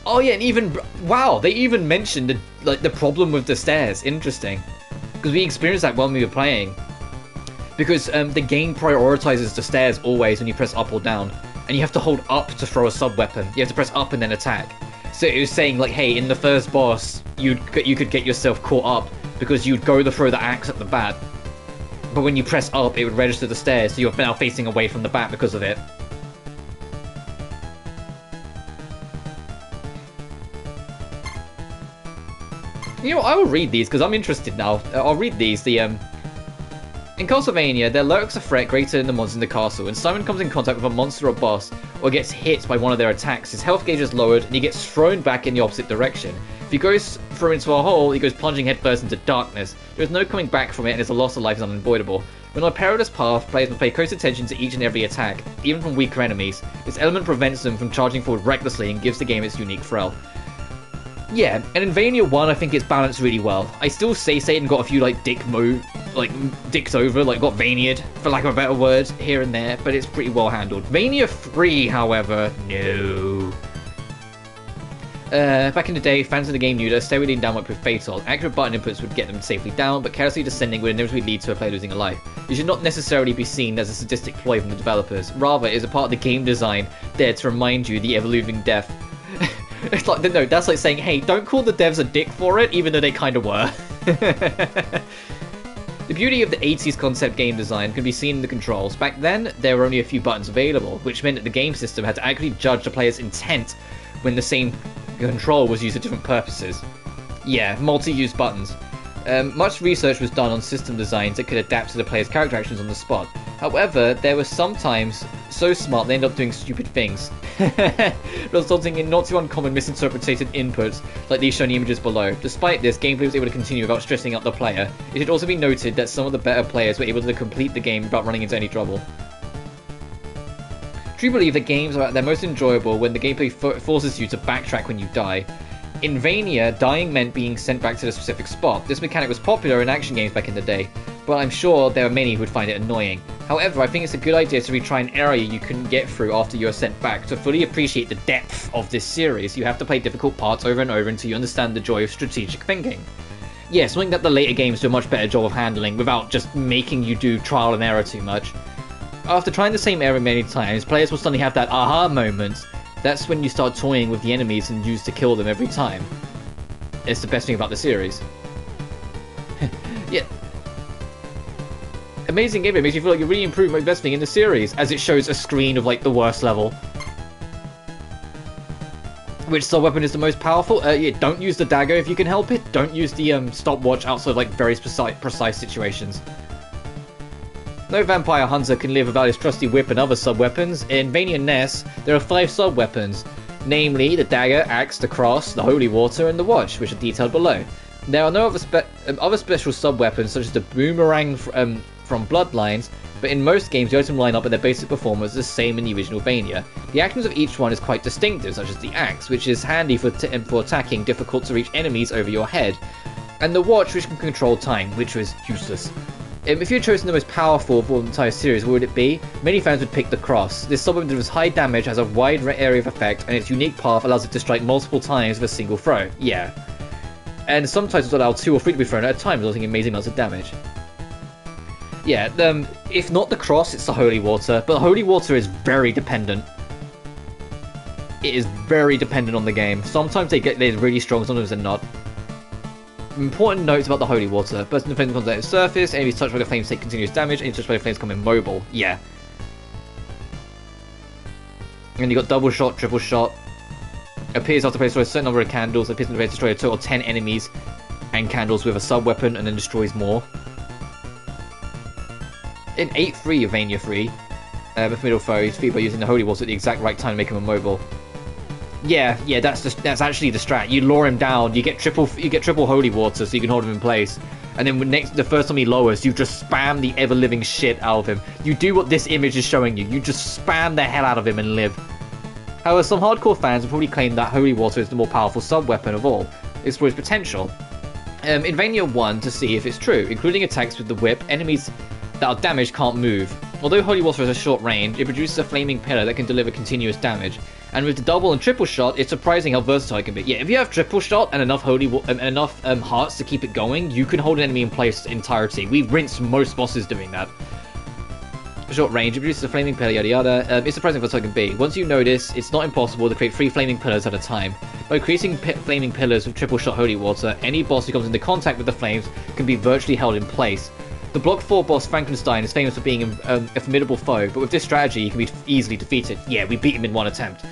Oh yeah, and even wow, they even mentioned the problem with the stairs. Interesting. Because we experienced that when we were playing. Because the game prioritizes the stairs always when you press up or down. And you have to hold up to throw a sub-weapon. You have to press up and then attack. So it was saying, like, hey, in the first boss, you could get yourself caught up. Because you'd go to throw the axe at the bat. But when you press up, it would register the stairs. So you're now facing away from the bat because of it. You know, I will read these because I'm interested now. I'll read these. In Castlevania, there lurks a threat greater than the monsters in the castle. When Simon comes in contact with a monster or boss, or gets hit by one of their attacks, his health gauge is lowered and he gets thrown back in the opposite direction. If he goes through into a hole, he goes plunging headfirst into darkness. There is no coming back from it, and his loss of life is unavoidable. When on a perilous path, players must pay close attention to each and every attack, even from weaker enemies. This element prevents them from charging forward recklessly and gives the game its unique thrill. Yeah, and in Vania 1, I think it's balanced really well. I still say Satan got a few, dicks over, got Vania'd, for lack of a better word, here and there, but it's pretty well handled. Vania 3, however, no. Back in the day, fans of the game knew that stairway leading down might prove fatal. Accurate button inputs would get them safely down, but carelessly descending would inevitably lead to a player losing a life. It should not necessarily be seen as a sadistic ploy from the developers. Rather, it is a part of the game design there to remind you the ever-looming death. It's like, no, that's like saying, hey, don't call the devs a dick for it, even though they kind of were. The beauty of the 80s concept game design can be seen in the controls. Back then, there were only a few buttons available, which meant that the game system had to actually judge the player's intent when the same control was used for different purposes. Yeah, multi-use buttons. Much research was done on system designs that could adapt to the player's character actions on the spot. However, there were sometimes so smart they ended up doing stupid things, resulting in not too uncommon misinterpreted inputs like these shown images below. Despite this, gameplay was able to continue without stressing out the player. It should also be noted that some of the better players were able to complete the game without running into any trouble. Truly believe that games are at their most enjoyable when the gameplay forces you to backtrack when you die. In Vania, dying meant being sent back to the specific spot. This mechanic was popular in action games back in the day, but I'm sure there are many who would find it annoying. However, I think it's a good idea to retry an area you couldn't get through after you are sent back. To fully appreciate the depth of this series, you have to play difficult parts over and over until you understand the joy of strategic thinking. Yeah, something that the later games do a much better job of handling without just making you do trial and error too much. After trying the same area many times, players will suddenly have that aha moment. That's when you start toying with the enemies and use to kill them every time. It's the best thing about the series. Yeah. Amazing gameplay makes you feel like you're really improving the best thing in the series, as it shows a screen of like the worst level. Which sub-weapon is the most powerful? Yeah, don't use the dagger if you can help it. Don't use the stopwatch outside of like very precise situations. No vampire hunter can live without his trusty whip and other sub-weapons. In Vania NES, there are 5 sub-weapons, namely the dagger, axe, the cross, the holy water, and the watch, which are detailed below. There are no other special sub-weapons, such as the boomerang from Bloodlines, but in most games the item lineup and their basic performance is the same in the original Vania. The actions of each one is quite distinctive, such as the axe, which is handy for attacking difficult to reach enemies over your head, and the watch, which can control time, which was useless. If you had chosen the most powerful of all the entire series, what would it be? Many fans would pick the cross. This sub-weapon delivers high damage, has a wide area of effect, and its unique path allows it to strike multiple times with a single throw. Yeah. And some titles allow 2 or 3 to be thrown at a time, resulting in amazing amounts of damage. Yeah, if not the cross, it's the holy water, but the holy water is very dependent. It is very dependent on the game. Sometimes they're really strong, sometimes they're not. Important notes about the holy water. Bursting the flames comes at its surface, enemies touched by the flames take continuous damage, enemies touched by the flames become immobile. Yeah. And you got double shot, triple shot. Appears after players destroy a certain number of candles, appears when the players destroy a total of 10 enemies and candles with a sub-weapon, and then destroys more. In 8.3 of Vania 3, with middle foes, defeated by using the holy water at the exact right time to make him immobile. Yeah, that's actually the strat. You lure him down, you get triple holy water so you can hold him in place, and then the first time he lowers, you just spam the ever-living shit out of him. You do what this image is showing you. You just spam the hell out of him and live. However, some hardcore fans will probably claim that holy water is the more powerful sub-weapon of all. Explore its potential. In Vania 1, to see if it's true, including attacks with the whip, enemies that are damaged can't move. Although holy water has a short range, it produces a flaming pillar that can deliver continuous damage. And with the double and triple shot, it's surprising how versatile it can be. Yeah, if you have triple shot and enough hearts to keep it going, you can hold an enemy in place entirety. We've rinsed most bosses doing that. Short range, it produces a flaming pillar, yada yada. It's surprising how versatile it can be. Once you notice, it's not impossible to create 3 flaming pillars at a time. By creating flaming pillars with triple shot holy water, any boss who comes into contact with the flames can be virtually held in place. The Block 4 boss Frankenstein is famous for being a formidable foe, but with this strategy he can be easily defeated. Yeah, we beat him in one attempt.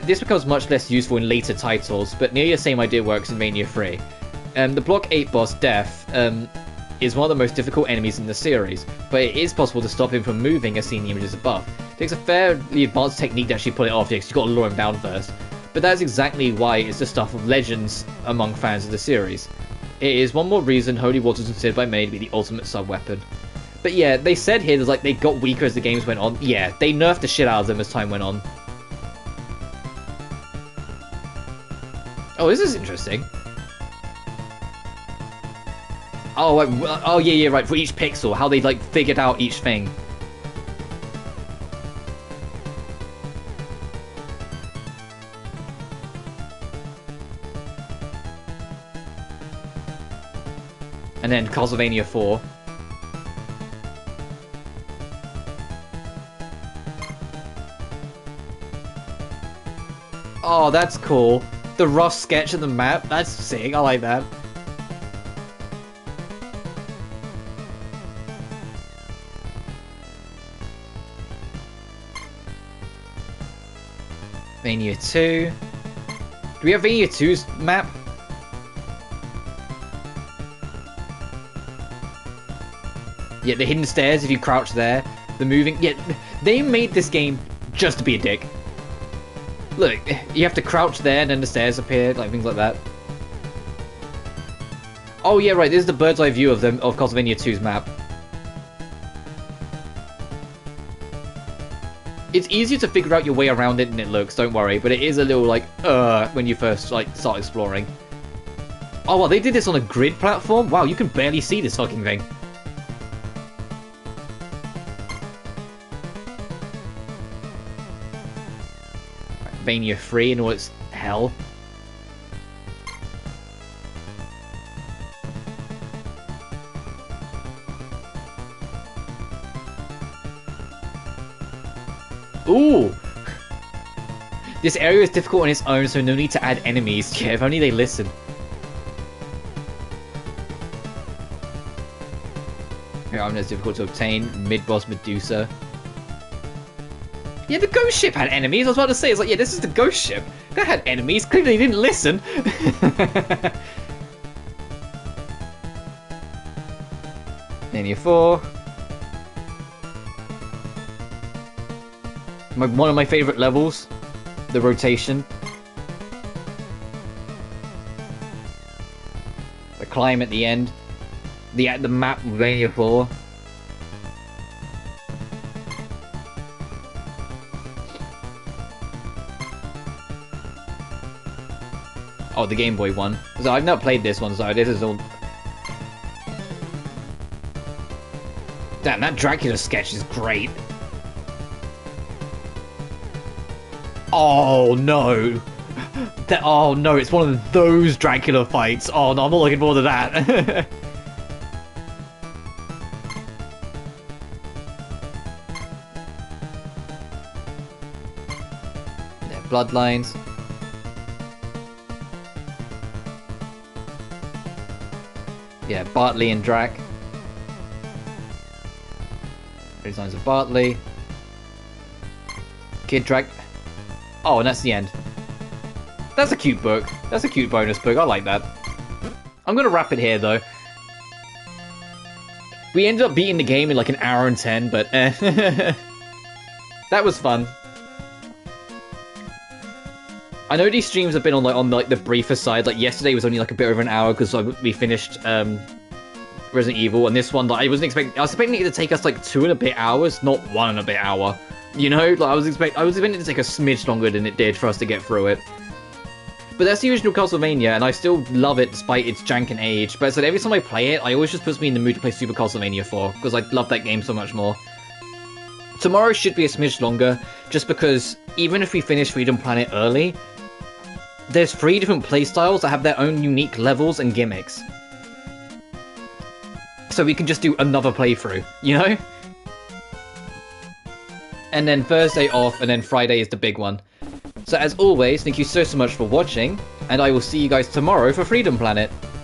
This becomes much less useful in later titles, but nearly the same idea works in Vania 3. The Block 8 boss, Death, is one of the most difficult enemies in the series, but it is possible to stop him from moving as seen in the images above. It takes a fairly advanced technique to actually pull it off, because you've got to lure him down first. But that is exactly why it's the stuff of legends among fans of the series. It is one more reason holy water is considered by many to be the ultimate sub-weapon. But yeah, they said here that they got weaker as the games went on. Yeah, they nerfed the shit out of them as time went on. Oh, this is interesting. Oh, yeah, right, for each pixel, how they figured out each thing. And then Castlevania 4. Oh, that's cool. The rough sketch of the map. That's sick. I like that. Vania 2. Do we have Vania 2's map? Yeah, the hidden stairs, if you crouch there. The moving... Yeah, they made this game just to be a dick. Look, you have to crouch there and then the stairs appear, like things like that. Oh yeah, right, this is the bird's eye view of Castlevania 2's map. It's easier to figure out your way around it than it looks, don't worry, but it is a little like, when you first, like, start exploring. Oh, well, they did this on a grid platform? Wow, you can barely see this fucking thing. Vania 3 and all its hell. Ooh! This area is difficult on its own, so no need to add enemies. Yeah, if only they listen. Here, I'm it's difficult to obtain. Mid-boss Medusa. Yeah, the ghost ship had enemies. I was about to say, it's like, yeah, this is the ghost ship. That had enemies. Clearly they didn't listen. Vania 4. One of my favourite levels. The rotation. The climb at the end. The map of Vania 4. Oh, the Game Boy one. So I've not played this one, so this is all... Damn, that Dracula sketch is great. Oh, no. Oh, no, it's one of those Dracula fights. Oh, no, I'm not looking forward to that. Yeah, Bloodlines. Yeah, Bartley and Drac. Designs of Bartley. Kid Drac. Oh, and that's the end. That's a cute book. That's a cute bonus book. I like that. I'm gonna wrap it here, though. We ended up beating the game in like an hour and 10, but that was fun. I know these streams have been on the briefer side. Like yesterday was only like a bit over an hour because we finished Resident Evil, and this one like I was expecting it to take us like 2 and a bit hours, not 1 and a bit hour. You know, like I was expecting it to take a smidge longer than it did for us to get through it. But that's the original Castlevania, and I still love it despite its jank and age. But so every time I play it, it always just puts me in the mood to play Super Castlevania 4 because I love that game so much more. Tomorrow should be a smidge longer, just because even if we finish Freedom Planet early, there's 3 different playstyles that have their own unique levels and gimmicks. So we can just do another playthrough, you know? And then Thursday off, and then Friday is the big one. So as always, thank you so much for watching, and I will see you guys tomorrow for Freedom Planet.